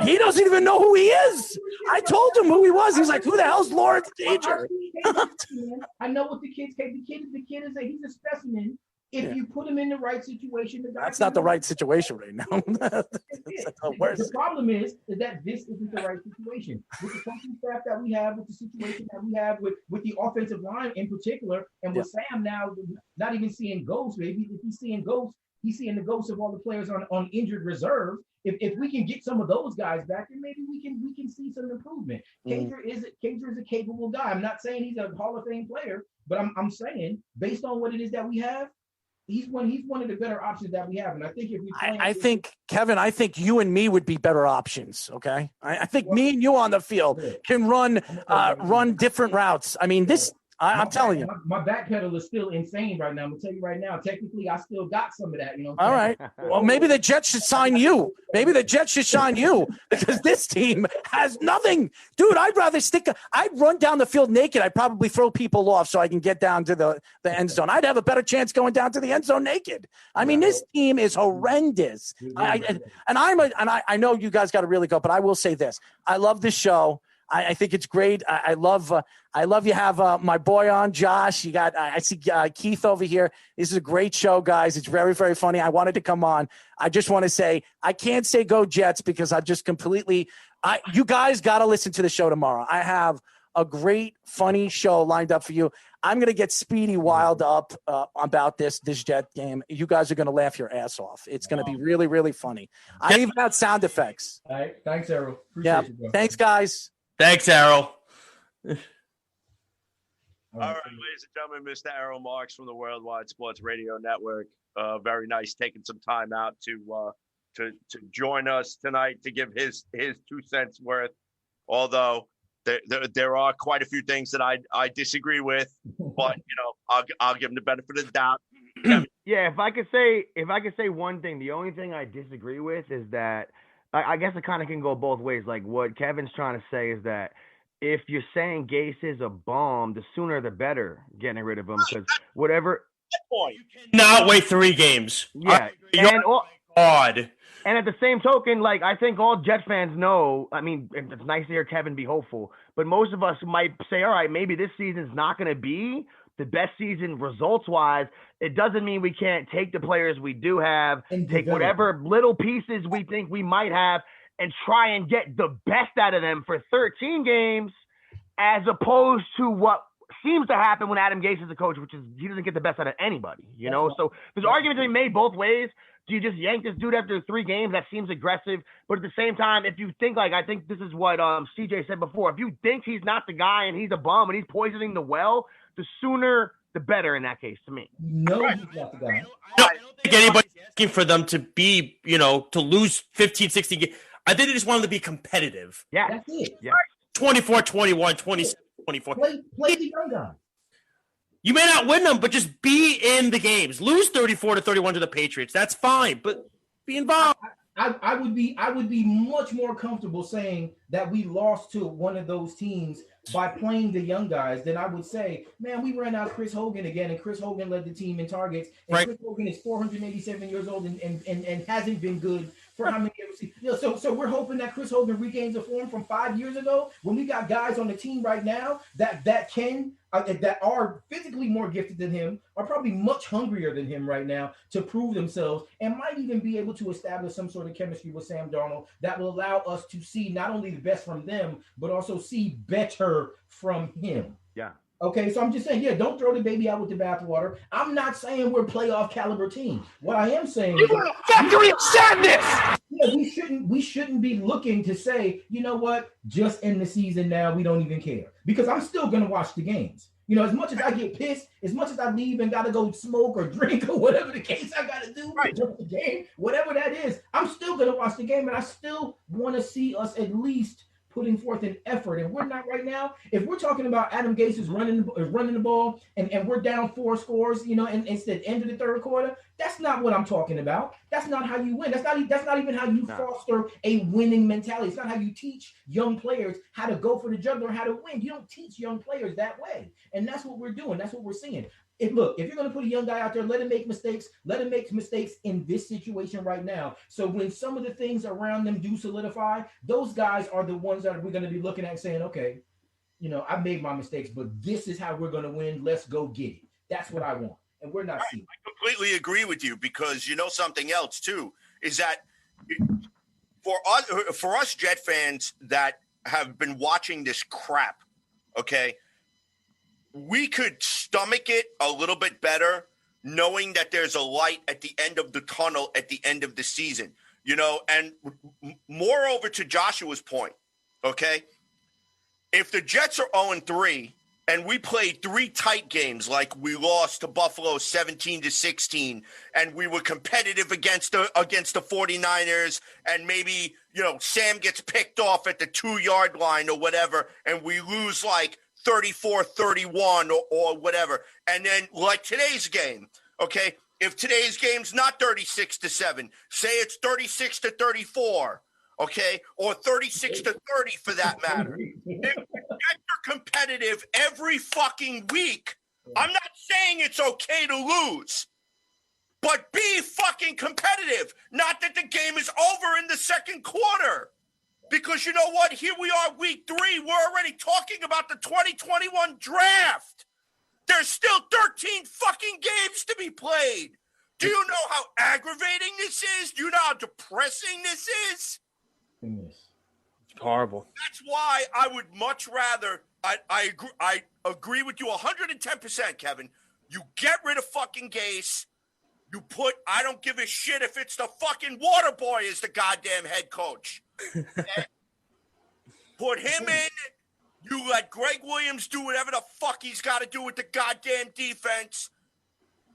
he doesn't even know who he is. I told him who he was. He's like, who the hell's Lawrence Cager? I know what the kid is. He's a specimen. If you put him in the right situation, that's not the right situation right now. The problem is that this isn't the right situation. With the coaching staff that we have, with the situation that we have, with the offensive line in particular, and with Sam now not even seeing ghosts, maybe if he's seeing ghosts, he's seeing the ghosts of all the players on injured reserve. If we can get some of those guys back, then maybe we can see some improvement. Cager is a capable guy. I'm not saying he's a Hall of Fame player, but I'm saying based on what it is that we have, he's one of the better options that we have. And I think if we Kevin, I think you and me would be better options. Okay. I think me and you on the field can run different routes. I mean, I'm telling you. My back pedal is still insane right now. I'm going to tell you right now, technically, I still got some of that. All right. Well, maybe the Jets should sign you. Because this team has nothing. Dude, I'd run down the field naked. I'd probably throw people off so I can get down to the end zone. I'd have a better chance going down to the end zone naked. I mean, this team is horrendous. I know you guys got to really go, but I will say this. I love this show. I think it's great. I love you have my boy on, Josh. You got I see Keith over here. This is a great show, guys. It's very, very funny. I wanted to come on. I just want to say I can't say go Jets because I've just completely you guys got to listen to the show tomorrow. I have a great, funny show lined up for you. I'm going to get Speedy wild up about this Jet game. You guys are going to laugh your ass off. It's going to be really, really funny. I even got sound effects. All right. Thanks, Errol. Appreciate you, bro. Thanks, guys. Thanks, Errol. All right, ladies and gentlemen, Mr. Errol Marks from the Worldwide Sports Radio Network. Very nice taking some time out to join us tonight to give his 2 cents worth. Although there are quite a few things that I disagree with, but I'll give him the benefit of the doubt. Kevin, Yeah, if I could say one thing, the only thing I disagree with is that I guess it kind of can go both ways. Like what Kevin's trying to say is that if you're saying Gase is a bomb, the sooner the better getting rid of him because whatever. Not wait 3 games. Yeah, God. And at the same token, like I think all Jets fans know. I mean, it's nice to hear Kevin be hopeful, but most of us might say, all right, maybe this season's not going to be the best season results-wise. It doesn't mean we can't take the players we do have, take whatever little pieces we think we might have, and try and get the best out of them for 13 games, as opposed to what seems to happen when Adam Gase is the coach, which is he doesn't get the best out of anybody, you know? So there's arguments to be made both ways. Do you just yank this dude after 3 games? That seems aggressive. But at the same time, if you think I think this is what CJ said before. If you think he's not the guy and he's a bum and he's poisoning the well, the sooner the better in that case to me. No, he's not the guy. I don't think anybody's asking for them to be, to lose 15, 16 games. I think they just want them to be competitive. Yeah. That's it. Yeah. 24-21, 27-24. Play the young guy. You may not win them, but just be in the games. Lose 34-31 to the Patriots. That's fine, but be involved. I would be much more comfortable saying that we lost to one of those teams by playing the young guys than I would say, man, we ran out Chris Hogan again, and Chris Hogan led the team in targets. And right. Chris Hogan is 487 years old and hasn't been good for how many years? So we're hoping that Chris Hogan regains a form from 5 years ago when we got guys on the team right now that are physically more gifted than him, are probably much hungrier than him right now to prove themselves, and might even be able to establish some sort of chemistry with Sam Darnold that will allow us to see not only the best from them, but also see better from him. Yeah. Okay, so I'm just saying, don't throw the baby out with the bathwater. I'm not saying we're playoff caliber team. What I am saying is factory of sadness. We shouldn't be looking to say, you know what, just end the season now, we don't even care. Because I'm still gonna watch the games. As much as I get pissed, as much as I leave and gotta go smoke or drink or whatever the case I gotta do for the game, whatever that is, I'm still gonna watch the game, and I still want to see us at least putting forth an effort. And we're not right now. If we're talking about Adam Gase is running the ball and we're down 4 scores, and it's the end of the third quarter, that's not what I'm talking about. That's not how you win. That's not even how you foster a winning mentality. It's not how you teach young players how to go for the jugular, how to win. You don't teach young players that way. And that's what we're doing. That's what we're seeing. Look, if you're going to put a young guy out there, let him make mistakes. Let him make mistakes in this situation right now. So when some of the things around them do solidify, those guys are the ones that we're going to be looking at and saying, okay, I've made my mistakes, but this is how we're going to win. Let's go get it. That's what I want. And we're not seeing it. I completely agree with you, because something else too is that for us Jet fans that have been watching this crap, okay, we could stomach it a little bit better knowing that there's a light at the end of the tunnel at the end of the season, and moreover, to Joshua's point, okay, if the Jets are 0-3 and we played 3 tight games, like we lost to Buffalo 17-16, and we were competitive against the 49ers, and maybe, Sam gets picked off at the 2-yard line or whatever, and we lose like 34-31 or whatever. And then like today's game, okay, if today's game's not 36-7, say it's 36-34, okay, or 36-30 for that matter. If you're competitive every fucking week, I'm not saying it's okay to lose, but be fucking competitive. Not that the game is over in the second quarter. Because you know what? Here we are, week 3. We're already talking about the 2021 draft. There's still 13 fucking games to be played. Do you know how aggravating this is? Do you know how depressing this is? It's horrible. That's why I would much rather, I agree with you 110%, Kevin. You get rid of fucking Gase. You put, I don't give a shit if it's the fucking water boy as the goddamn head coach. Put him in. You let Greg Williams do whatever the fuck he's got to do with the goddamn defense.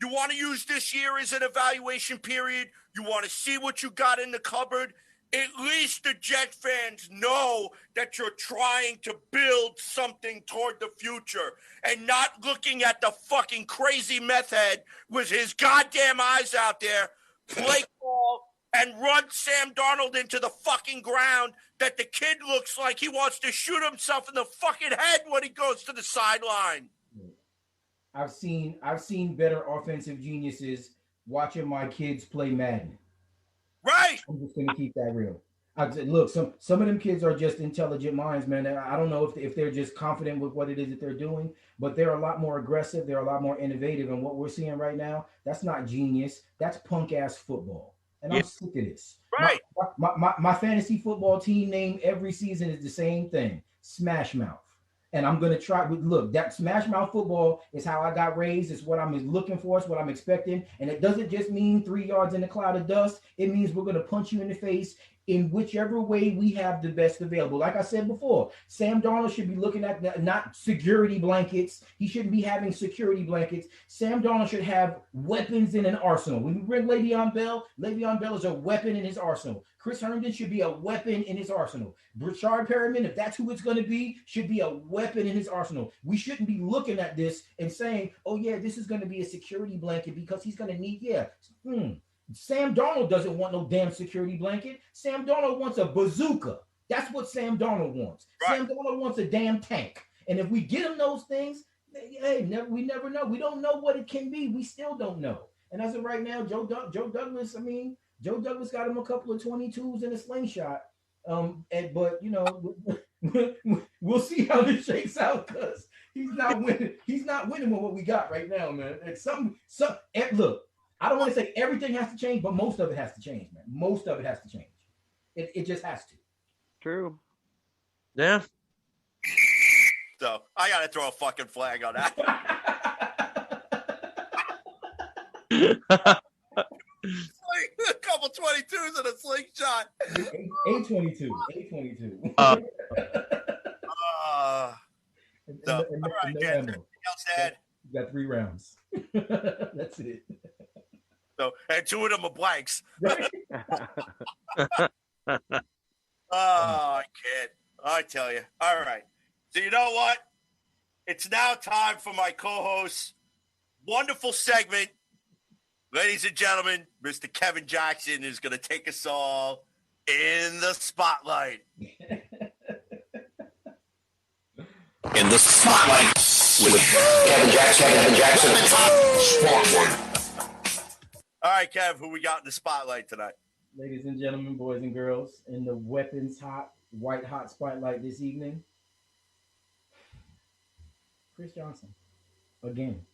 You want to use this year as an evaluation period. You want to see what you got in the cupboard. at least the Jet fans know that you're trying to build something toward the future and not looking at the fucking crazy meth head with his goddamn eyes out there, play ball and run Sam Darnold into the fucking ground that the kid looks like he wants to shoot himself in the fucking head when he goes to the sideline. I've seen better offensive geniuses watching my kids play Madden. Right. I'm just gonna keep that real. Look, some of them kids are just intelligent minds, man. I don't know if they're just confident with what it is that they're doing, but they're a lot more aggressive. They're a lot more innovative. And what we're seeing right now, that's not genius. That's punk ass football. And I'm sick of this. Right. My fantasy football team name every season is the same thing: Smash Mouth. And I'm gonna try. Look, that Smash Mouth football is how I got raised. It's what I'm looking for. It's what I'm expecting. And it doesn't just mean 3 yards in a cloud of dust. It means we're gonna punch you in the face in whichever way we have the best available. Like I said before, Sam Darnold should be looking at not security blankets. He shouldn't be having security blankets. Sam Darnold should have weapons in an arsenal. When we bring Le'Veon Bell is a weapon in his arsenal. Chris Herndon should be a weapon in his arsenal. Brashard Perriman, if that's who it's going to be, should be a weapon in his arsenal. We shouldn't be looking at this and saying, oh, yeah, this is going to be a security blanket because he's going to need, Sam Darnold doesn't want no damn security blanket. Sam Darnold wants a bazooka. That's what Sam Darnold wants. Right. Sam Darnold wants a damn tank. And if we get him those things, hey, we never know. We don't know what it can be. We still don't know. And as of right now, Joe Douglas got him a couple of 22s and a slingshot. But we'll see how this shakes out because he's not winning. He's not winning with what we got right now, man. And look. I don't want to say everything has to change, but most of it has to change, man. Most of it has to change. It just has to. True. Yeah. So I got to throw a fucking flag on that. A couple 22s and a slingshot. A22. All right, Jen. Anything else to add? You got 3 rounds. That's it. So, and 2 of them are blanks. Oh, I can't. I tell you. All right. So you know what? It's now time for my co-host's wonderful segment. Ladies and gentlemen, Mr. Kevin Jackson is going to take us all in the spotlight. In the spotlight with Kevin Jackson. Spotlight. All right, Kev, who we got in the spotlight tonight? Ladies and gentlemen, boys and girls, in the weapons white hot spotlight this evening, Chris Johnson, again.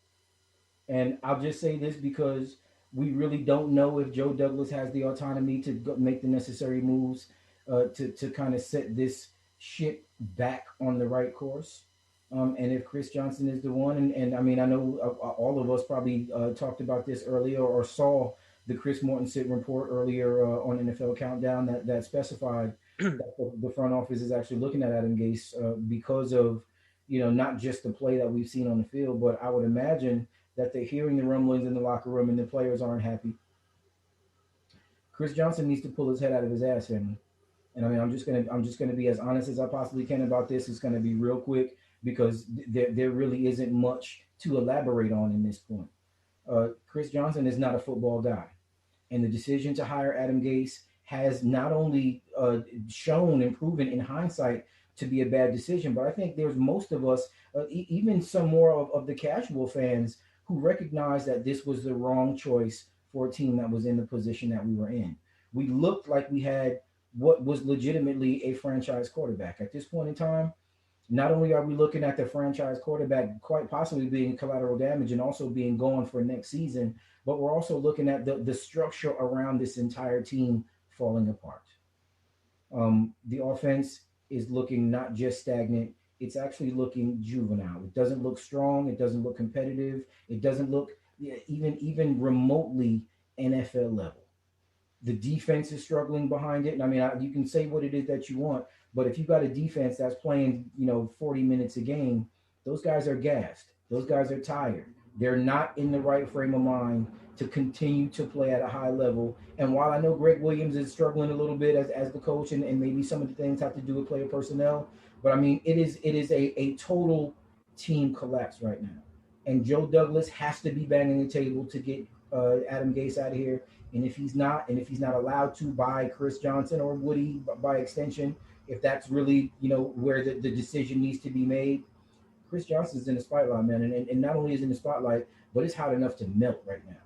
And I'll just say this because we really don't know if Joe Douglas has the autonomy to make the necessary moves to kind of set this ship back on the right course. And if Chris Johnson is the one, and I mean, I know all of us probably talked about this earlier or saw the Chris Mortensen report earlier on NFL Countdown that specified that the front office is actually looking at Adam Gase because of, not just the play that we've seen on the field, but I would imagine that they're hearing the rumblings in the locker room and the players aren't happy. Chris Johnson needs to pull his head out of his ass, family. And I mean, I'm just gonna be as honest as I possibly can about this. It's gonna be real quick, because there really isn't much to elaborate on in this point. Chris Johnson is not a football guy. And the decision to hire Adam Gase has not only shown and proven in hindsight to be a bad decision, but I think there's most of us, even some more of the casual fans, who recognize that this was the wrong choice for a team that was in the position that we were in. We looked like we had what was legitimately a franchise quarterback. At this point in time, not only are we looking at the franchise quarterback quite possibly being collateral damage and also being gone for next season, but we're also looking at the structure around this entire team falling apart. The offense is looking not just stagnant, it's actually looking juvenile. It doesn't look strong. It doesn't look competitive. It doesn't look even remotely NFL level. The defense is struggling behind it. And I mean, you can say what it is that you want, but if you've got a defense that's playing, 40 minutes a game, those guys are gassed. Those guys are tired. They're not in the right frame of mind to continue to play at a high level. And while I know Greg Williams is struggling a little bit as the coach, and maybe some of the things have to do with player personnel, but I mean, it is a total team collapse right now. And Joe Douglas has to be banging the table to get Adam Gase out of here. And if he's not allowed to by Chris Johnson or Woody by extension, if that's really, where the decision needs to be made, Chris Johnson's in the spotlight, man. And not only is in the spotlight, but it's hot enough to melt right now.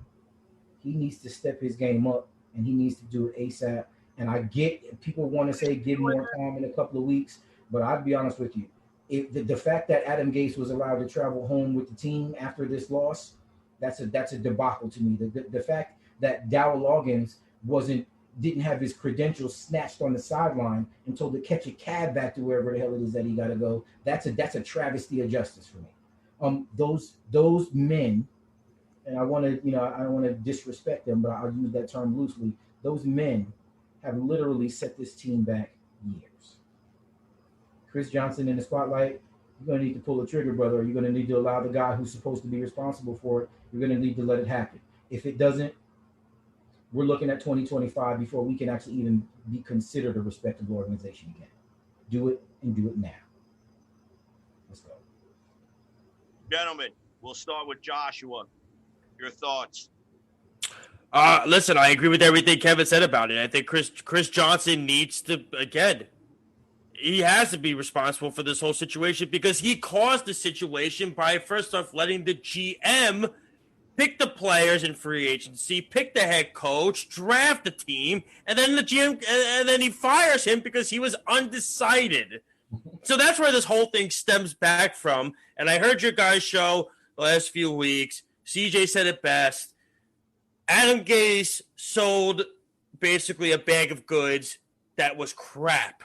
He needs to step his game up, and he needs to do it ASAP. And I get people want to say give more time in a couple of weeks, but I'll be honest with you. The fact that Adam Gase was allowed to travel home with the team after this loss, that's a debacle to me. The fact that Dow Loggins didn't have his credentials snatched on the sideline and told to catch a cab back to wherever the hell it is that he got to go, that's a travesty of justice for me. Those men, and I don't want to disrespect them, but I'll use that term loosely. Those men have literally set this team back years. Chris Johnson in the spotlight, you're going to need to pull the trigger, brother, or you're going to need to allow the guy who's supposed to be responsible for it, you're going to need to let it happen. If it doesn't, we're looking at 2025 before we can actually even be considered a respectable organization again. Do it, and do it now. Let's go. Gentlemen, we'll start with Joshua. Your thoughts? Listen, I agree with everything Kevin said about it. I think Chris Johnson needs to, again, he has to be responsible for this whole situation because he caused the situation by first off letting the GM pick the players in free agency, pick the head coach, draft the team, and then the GM, and then he fires him because he was undecided. So that's where this whole thing stems back from. And I heard your guys' show the last few weeks. CJ said it best. Adam Gase sold basically a bag of goods that was crap.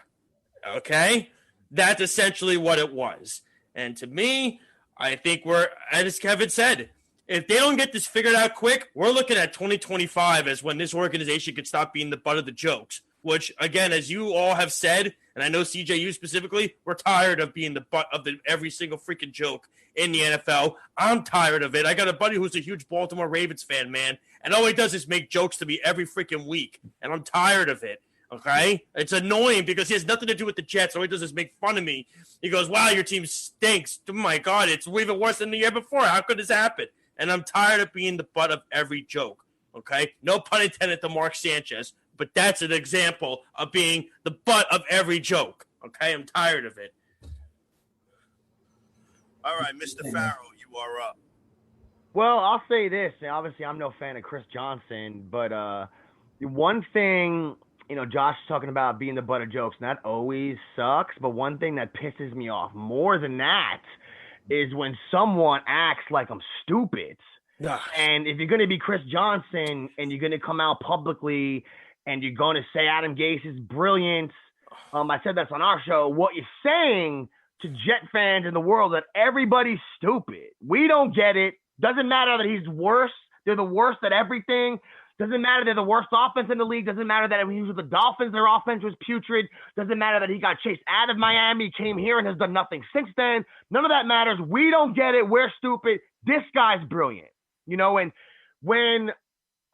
Okay? That's essentially what it was. And to me, I think as Kevin said, if they don't get this figured out quick, we're looking at 2025 as when this organization could stop being the butt of the jokes, which, again, as you all have said, and I know CJ, you specifically, we're tired of being the butt of every single freaking joke in the NFL. I'm tired of it. I got a buddy who's a huge Baltimore Ravens fan, man, and all he does is make jokes to me every freaking week, and I'm tired of it. Okay? It's annoying because he has nothing to do with the Jets. All he does is make fun of me. He goes, wow, your team stinks. Oh, my God, it's even worse than the year before. How could this happen? And I'm tired of being the butt of every joke, okay? No pun intended to Mark Sanchez, but that's an example of being the butt of every joke, okay? I'm tired of it. All right, Mr. Farrow, you are up. Well, I'll say this. Obviously, I'm no fan of Chris Johnson, but one thing, Josh is talking about being the butt of jokes, and that always sucks, but one thing that pisses me off more than that is when someone acts like I'm stupid. And if you're going to be Chris Johnson and you're going to come out publicly and you're going to say Adam Gase is brilliant, I said that's on our show, what you're saying to Jet fans in the world that everybody's stupid. We don't get it. Doesn't matter that he's worse. They're the worst at everything. Doesn't matter they're the worst offense in the league. Doesn't matter that when he was with the Dolphins, their offense was putrid. Doesn't matter that he got chased out of Miami, came here and has done nothing since then. None of that matters. We don't get it. We're stupid. This guy's brilliant. And when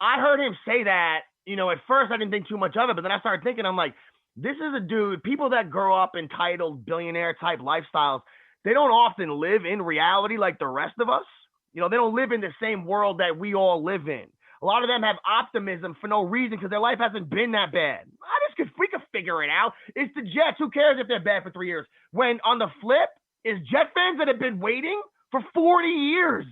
I heard him say that, at first I didn't think too much of it, but then I started thinking, I'm like, this is a dude, people that grow up entitled billionaire type lifestyles, they don't often live in reality like the rest of us. They don't live in the same world that we all live in. A lot of them have optimism for no reason because their life hasn't been that bad. We could figure it out. It's the Jets. Who cares if they're bad for 3 years? When on the flip is Jet fans that have been waiting for 40 years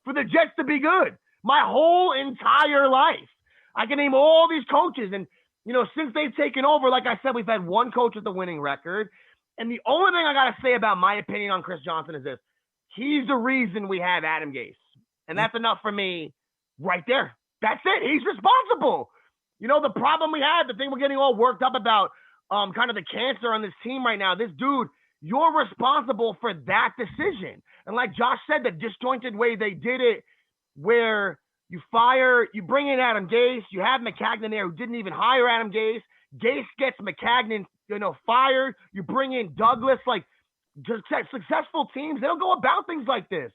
for the Jets to be good. My whole entire life. I can name all these coaches. And, since they've taken over, like I said, we've had one coach with the winning record. And the only thing I got to say about my opinion on Chris Johnson is this. He's the reason we have Adam Gase. And that's enough for me right there. That's it. He's responsible. The problem we have, the thing we're getting all worked up about, kind of the cancer on this team right now, this dude, you're responsible for that decision. And like Josh said, the disjointed way they did it, where you bring in Adam Gase, you have McCagnon there who didn't even hire Adam Gase. Gase gets McCagnon, fired. You bring in Douglas, like successful teams, they don't go about things like this.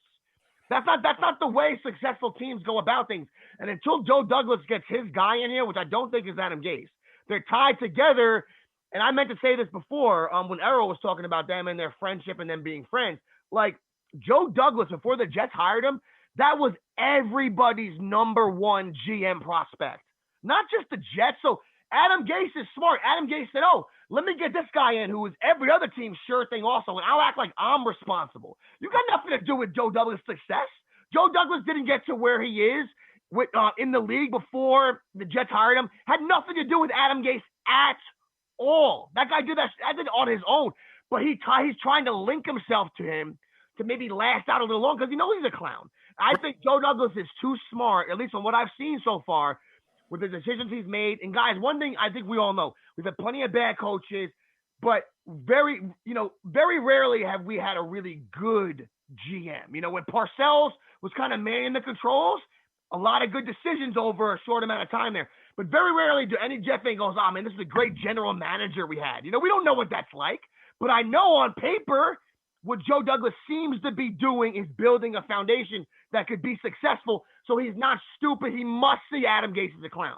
That's not the way successful teams go about things. And until Joe Douglas gets his guy in here, which I don't think is Adam Gase, they're tied together. And I meant to say this before when Errol was talking about them and their friendship and them being friends. Like, Joe Douglas, before the Jets hired him, that was everybody's number one GM prospect, not just the Jets. So Adam Gase is smart. Adam Gase said, oh, let me get this guy in who is every other team's sure thing also, and I'll act like I'm responsible. You got nothing to do with Joe Douglas' success. Joe Douglas didn't get to where he is with in the league before the Jets hired him. Had nothing to do with Adam Gase at all. That guy did that on his own. But he's trying to link himself to him to maybe last out a little long because he knows he's a clown. I think Joe Douglas is too smart, at least from what I've seen so far, with the decisions he's made. And guys, one thing I think we all know, we've had plenty of bad coaches, but very rarely have we had a really good GM. You know, when Parcells was kind of manning the controls, a lot of good decisions over a short amount of time there. But very rarely do any Jet fan goes, oh man, this is a great general manager we had. You know, we don't know what that's like, but I know on paper what Joe Douglas seems to be doing is building a foundation that could be successful. So he's not stupid. He must see Adam Gase as a clown.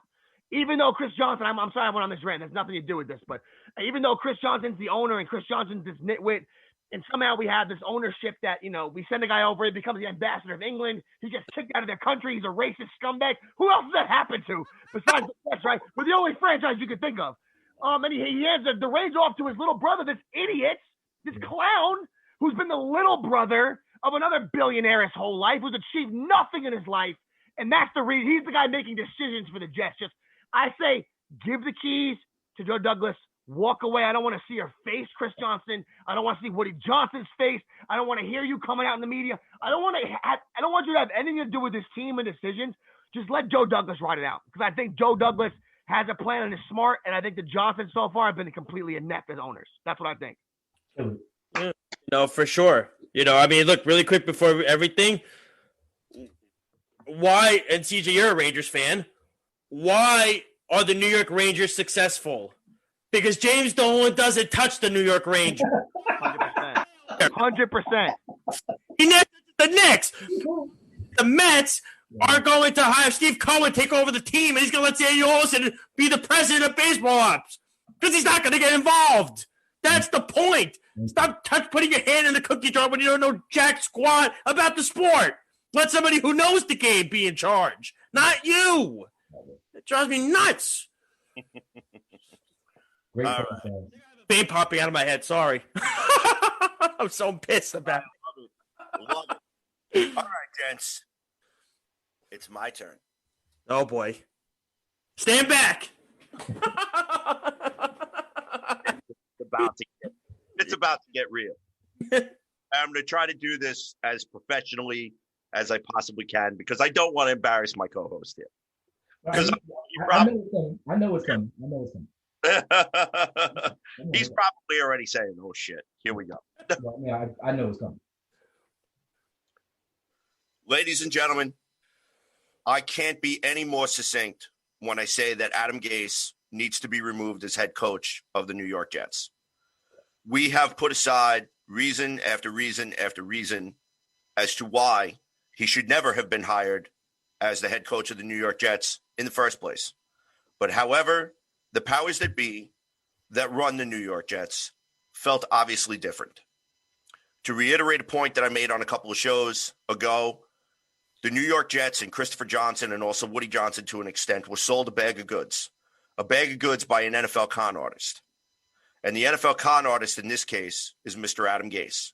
Even though Chris Johnson, I'm sorry I went on this rant. There's nothing to do with this. But even though Chris Johnson's the owner and Chris Johnson's this nitwit, and somehow we have this ownership that, you know, we send a guy over, he becomes the ambassador of England. He gets kicked out of their country. He's a racist scumbag. Who else does that happen to besides the Jets, right? We're the only franchise you could think of. And he hands the reins off to his little brother, this idiot, this clown, who's been the little brother of another billionaire his whole life, who's achieved nothing in his life. And that's the reason he's the guy making decisions for the Jets. Just, I say, give the keys to Joe Douglas. Walk away. I don't want to see your face, Chris Johnson. I don't want to see Woody Johnson's face. I don't want to hear you coming out in the media. I don't want you to have anything to do with this team and decisions. Just let Joe Douglas ride it out. Because I think Joe Douglas has a plan and is smart. And I think the Johnsons so far have been completely inept as owners. That's what I think. Yeah, no, for sure. You know, I mean, look, really quick before everything. Why, and CJ, you're a Rangers fan. Why are the New York Rangers successful? Because James Dolan doesn't touch the New York Rangers. 100%. 100%. The Knicks. The Mets are going to hire Steve Cohen, take over the team, and he's going to let Sandy Olsen be the president of baseball ops. Because he's not going to get involved. That's the point. Stop putting your hand in the cookie jar when you don't know jack squat about the sport. Let somebody who knows the game be in charge, not you. It drives me nuts. Great. Right. Vein popping out of my head. Sorry. I'm so pissed about it. Love it. All right, gents. It's my turn. Oh, boy. Stand back. It's about to get real. I'm going to try to do this as professionally as I possibly can because I don't want to embarrass my co-host here. Because I know it's coming. He's probably already saying, "Oh shit, here we go." Yeah, I know it's coming. Ladies and gentlemen, I can't be any more succinct when I say that Adam Gase needs to be removed as head coach of the New York Jets. We have put aside reason after reason after reason as to why he should never have been hired as the head coach of the New York Jets in the first place. But however, the powers that be that run the New York Jets felt obviously different. To reiterate a point that I made on a couple of shows ago, the New York Jets and Christopher Johnson and also Woody Johnson to an extent were sold a bag of goods by an NFL con artist. And the NFL con artist in this case is Mr. Adam Gase.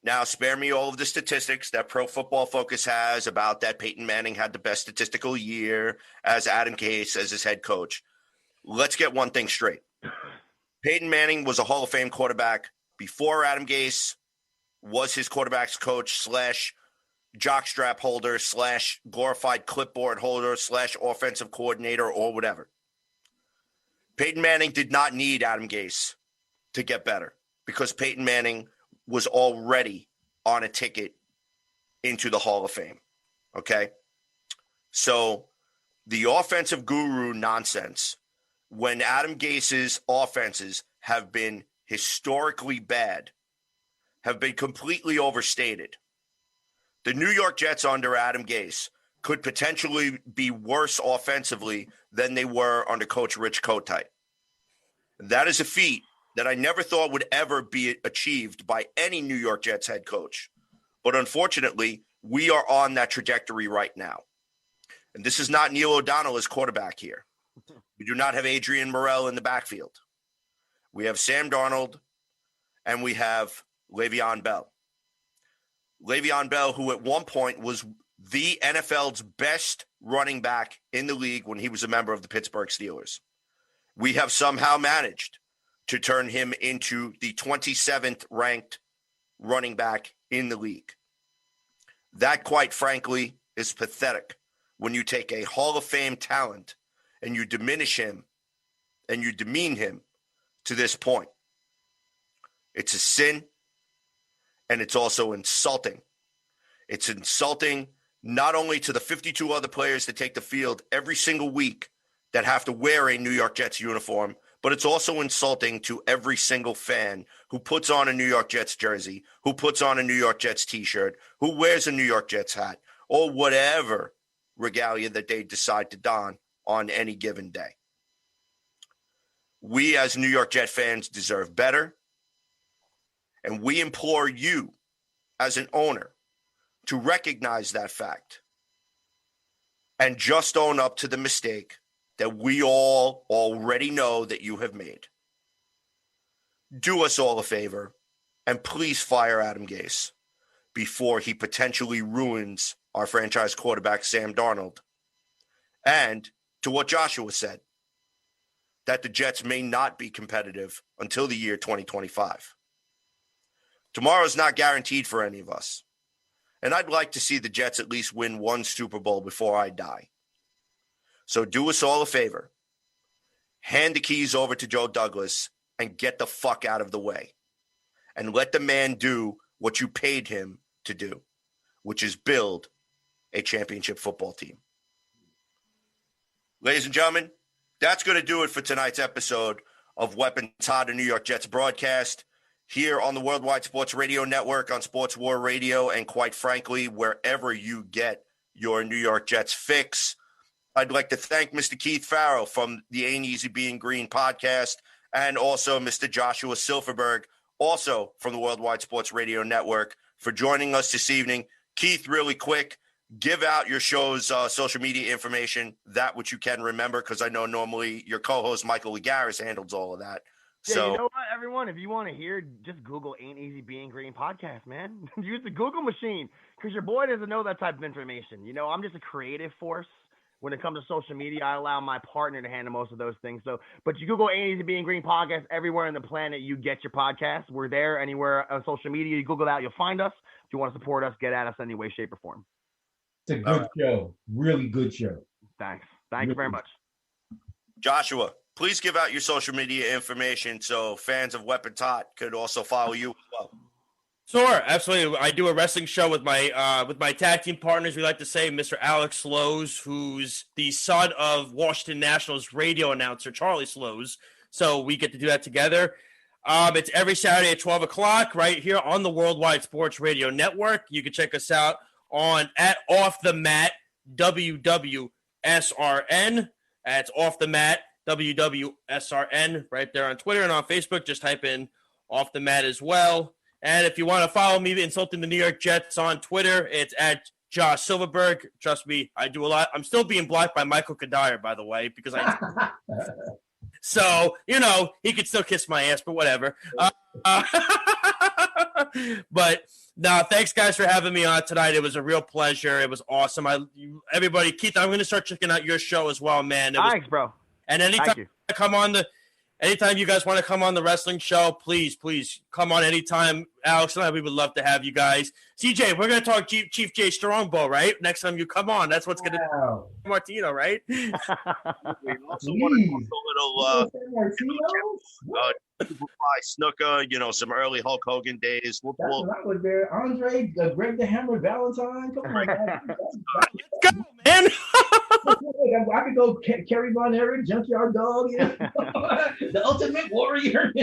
Now, spare me all of the statistics that Pro Football Focus has about that Peyton Manning had the best statistical year as Adam Gase as his head coach. Let's get one thing straight. Peyton Manning was a Hall of Fame quarterback before Adam Gase was his quarterback's coach / jockstrap holder / glorified clipboard holder / offensive coordinator or whatever. Peyton Manning did not need Adam Gase to get better because Peyton Manning was already on a ticket into the Hall of Fame. Okay? So the offensive guru nonsense, when Adam Gase's offenses have been historically bad, have been completely overstated. the New York Jets under Adam Gase could potentially be worse offensively than they were under Coach Rich Kotite. That is a feat that I never thought would ever be achieved by any New York Jets head coach. But unfortunately, we are on that trajectory right now. And this is not Neil O'Donnell as quarterback here. We do not have Adrian Morrell in the backfield. We have Sam Darnold, and we have Le'Veon Bell. Le'Veon Bell, who at one point was the NFL's best running back in the league when he was a member of the Pittsburgh Steelers. We have somehow managed to turn him into the 27th ranked running back in the league. That, quite frankly, is pathetic when you take a Hall of Fame talent and you diminish him and you demean him to this point. It's a sin, and it's also insulting. It's insulting not only to the 52 other players that take the field every single week that have to wear a New York Jets uniform, but it's also insulting to every single fan who puts on a New York Jets jersey, who puts on a New York Jets t-shirt, who wears a New York Jets hat, or whatever regalia that they decide to don on any given day. We as New York Jet fans deserve better, and we implore you as an owner to recognize that fact and just own up to the mistake that we all already know that you have made. Do us all a favor and please fire Adam Gase before he potentially ruins our franchise quarterback, Sam Darnold. And to what Joshua said, that the Jets may not be competitive until the year 2025. Tomorrow is not guaranteed for any of us. And I'd like to see the Jets at least win one Super Bowl before I die. So do us all a favor. Hand the keys over to Joe Douglas and get the fuck out of the way. And let the man do what you paid him to do, which is build a championship football team. Ladies and gentlemen, that's going to do it for tonight's episode of Weapons Hot, a New York Jets broadcast here on the Worldwide Sports Radio Network, on Sports War Radio, and quite frankly, wherever you get your New York Jets fix. I'd like to thank Mr. Keith Farrell from the Ain't Easy Being Green podcast, and also Mr. Joshua Silverberg, also from the Worldwide Sports Radio Network, for joining us this evening. Keith, really quick, give out your show's social media information, that which you can remember, because I know normally your co-host Michael Legaris handles all of that. Yeah, So, you know what, everyone? If you want to hear, just Google Ain't Easy Being Green podcast, man. Use the Google machine, because your boy doesn't know that type of information. You know, I'm just a creative force. When it comes to social media, I allow my partner to handle most of those things. So, but you Google Ain't Easy Being Green podcast everywhere on the planet, you get your podcast. We're there anywhere on social media. You Google that, you'll find us. If you want to support us, get at us any way, shape, or form. It's a good show. Really good show. Thanks. Thank you very much. Joshua, please give out your social media information so fans of Weapons Hot could also follow you as well. Sure, absolutely. I do a wrestling show with my tag team partners. We like to say Mr. Alex Slows, who's the son of Washington Nationals radio announcer Charlie Slows. So we get to do that together. It's every Saturday at 12 o'clock right here on the Worldwide Sports Radio Network. You can check us out on at Off the Mat WWSRN. That's Off the Mat WWSRN right there on Twitter and on Facebook. Just type in Off the Mat as well. And if you want to follow me insulting the New York Jets on Twitter, it's at Josh Silverberg. Trust me, I do a lot. I'm still being blocked by Michael Kadire, by the way, because so, you know, he could still kiss my ass, but whatever. But no, thanks guys for having me on tonight. It was a real pleasure. It was awesome. Everybody, Keith, I'm going to start checking out your show as well, man. Thanks, bro. And anytime anytime you guys want to come on the wrestling show, please come on anytime. Alex and I, we would love to have you guys. CJ, we're going to talk Chief J Strongbow, right? Next time you come on. That's what's going to do. Martino, right? We also want to talk a little Superfly snooker, you know, some early Hulk Hogan days. That's what I was there. Andre, Greg the Hammer, Valentine. Come on, guys. Let's go, man. I could go Kerry Von Erich, Junkyard Dog, you know? The Ultimate Warrior.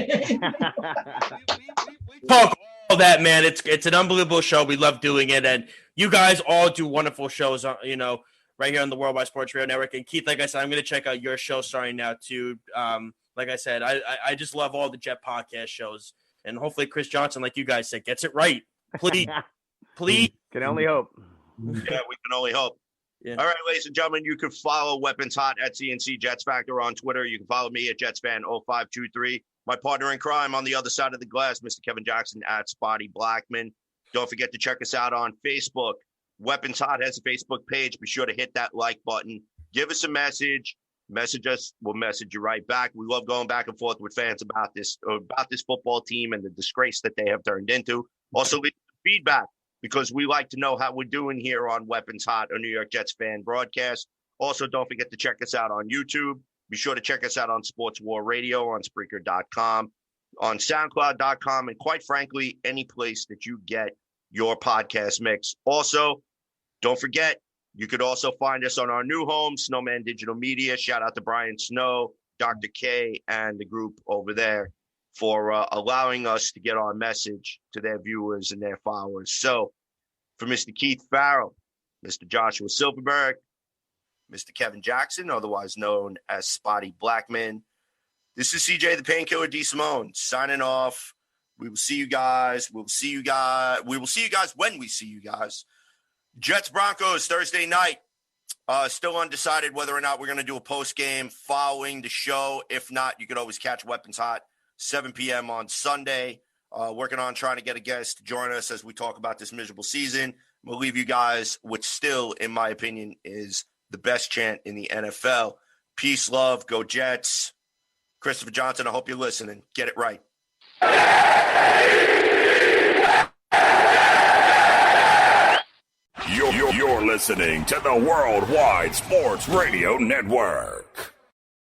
Talk all that, man. It's an unbelievable show. We love doing it, and you guys all do wonderful shows, right here on the Worldwide Sports Radio Network. And Keith, like I said, I'm going to check out your show starting now too. Like I said, I just love all the Jet podcast shows, and hopefully Chris Johnson, like you guys said, gets it right. Please. Can only hope. Yeah, we can only hope. Yeah. All right, ladies and gentlemen, you can follow Weapons Hot at CNC Jets Factor on Twitter. You can follow me at JetsFan0523. My partner in crime on the other side of the glass, Mr. Kevin Jackson at Spotty Blackman. Don't forget to check us out on Facebook. Weapons Hot has a Facebook page. Be sure to hit that like button. Give us a message. Message us. We'll message you right back. We love going back and forth with fans about this football team and the disgrace that they have turned into. Also, leave feedback, because we like to know how we're doing here on Weapons Hot, a New York Jets fan broadcast. Also, don't forget to check us out on YouTube. Be sure to check us out on Sports War Radio, on Spreaker.com, on SoundCloud.com, and quite frankly, any place that you get your podcast mix. Also, don't forget, you could also find us on our new home, Snowman Digital Media. Shout out to Brian Snow, Dr. K, and the group over there for allowing us to get our message to their viewers and their followers. So, for Mr. Keith Farrell, Mr. Joshua Silverberg, Mr. Kevin Jackson, otherwise known as Spotty Blackman, this is CJ the Painkiller DeSimone signing off. We will see you guys. We will see you guys when we see you guys. Jets Broncos Thursday night. Still undecided whether or not we're going to do a post game following the show. If not, you could always catch Weapons Hot 7 p.m. on Sunday. Working on trying to get a guest to join us as we talk about this miserable season. We'll leave you guys with still, in my opinion, is the best chant in the NFL. Peace, love, go Jets. Christopher Johnson, I hope you're listening. Get it right. You're listening to the Worldwide Sports Radio Network.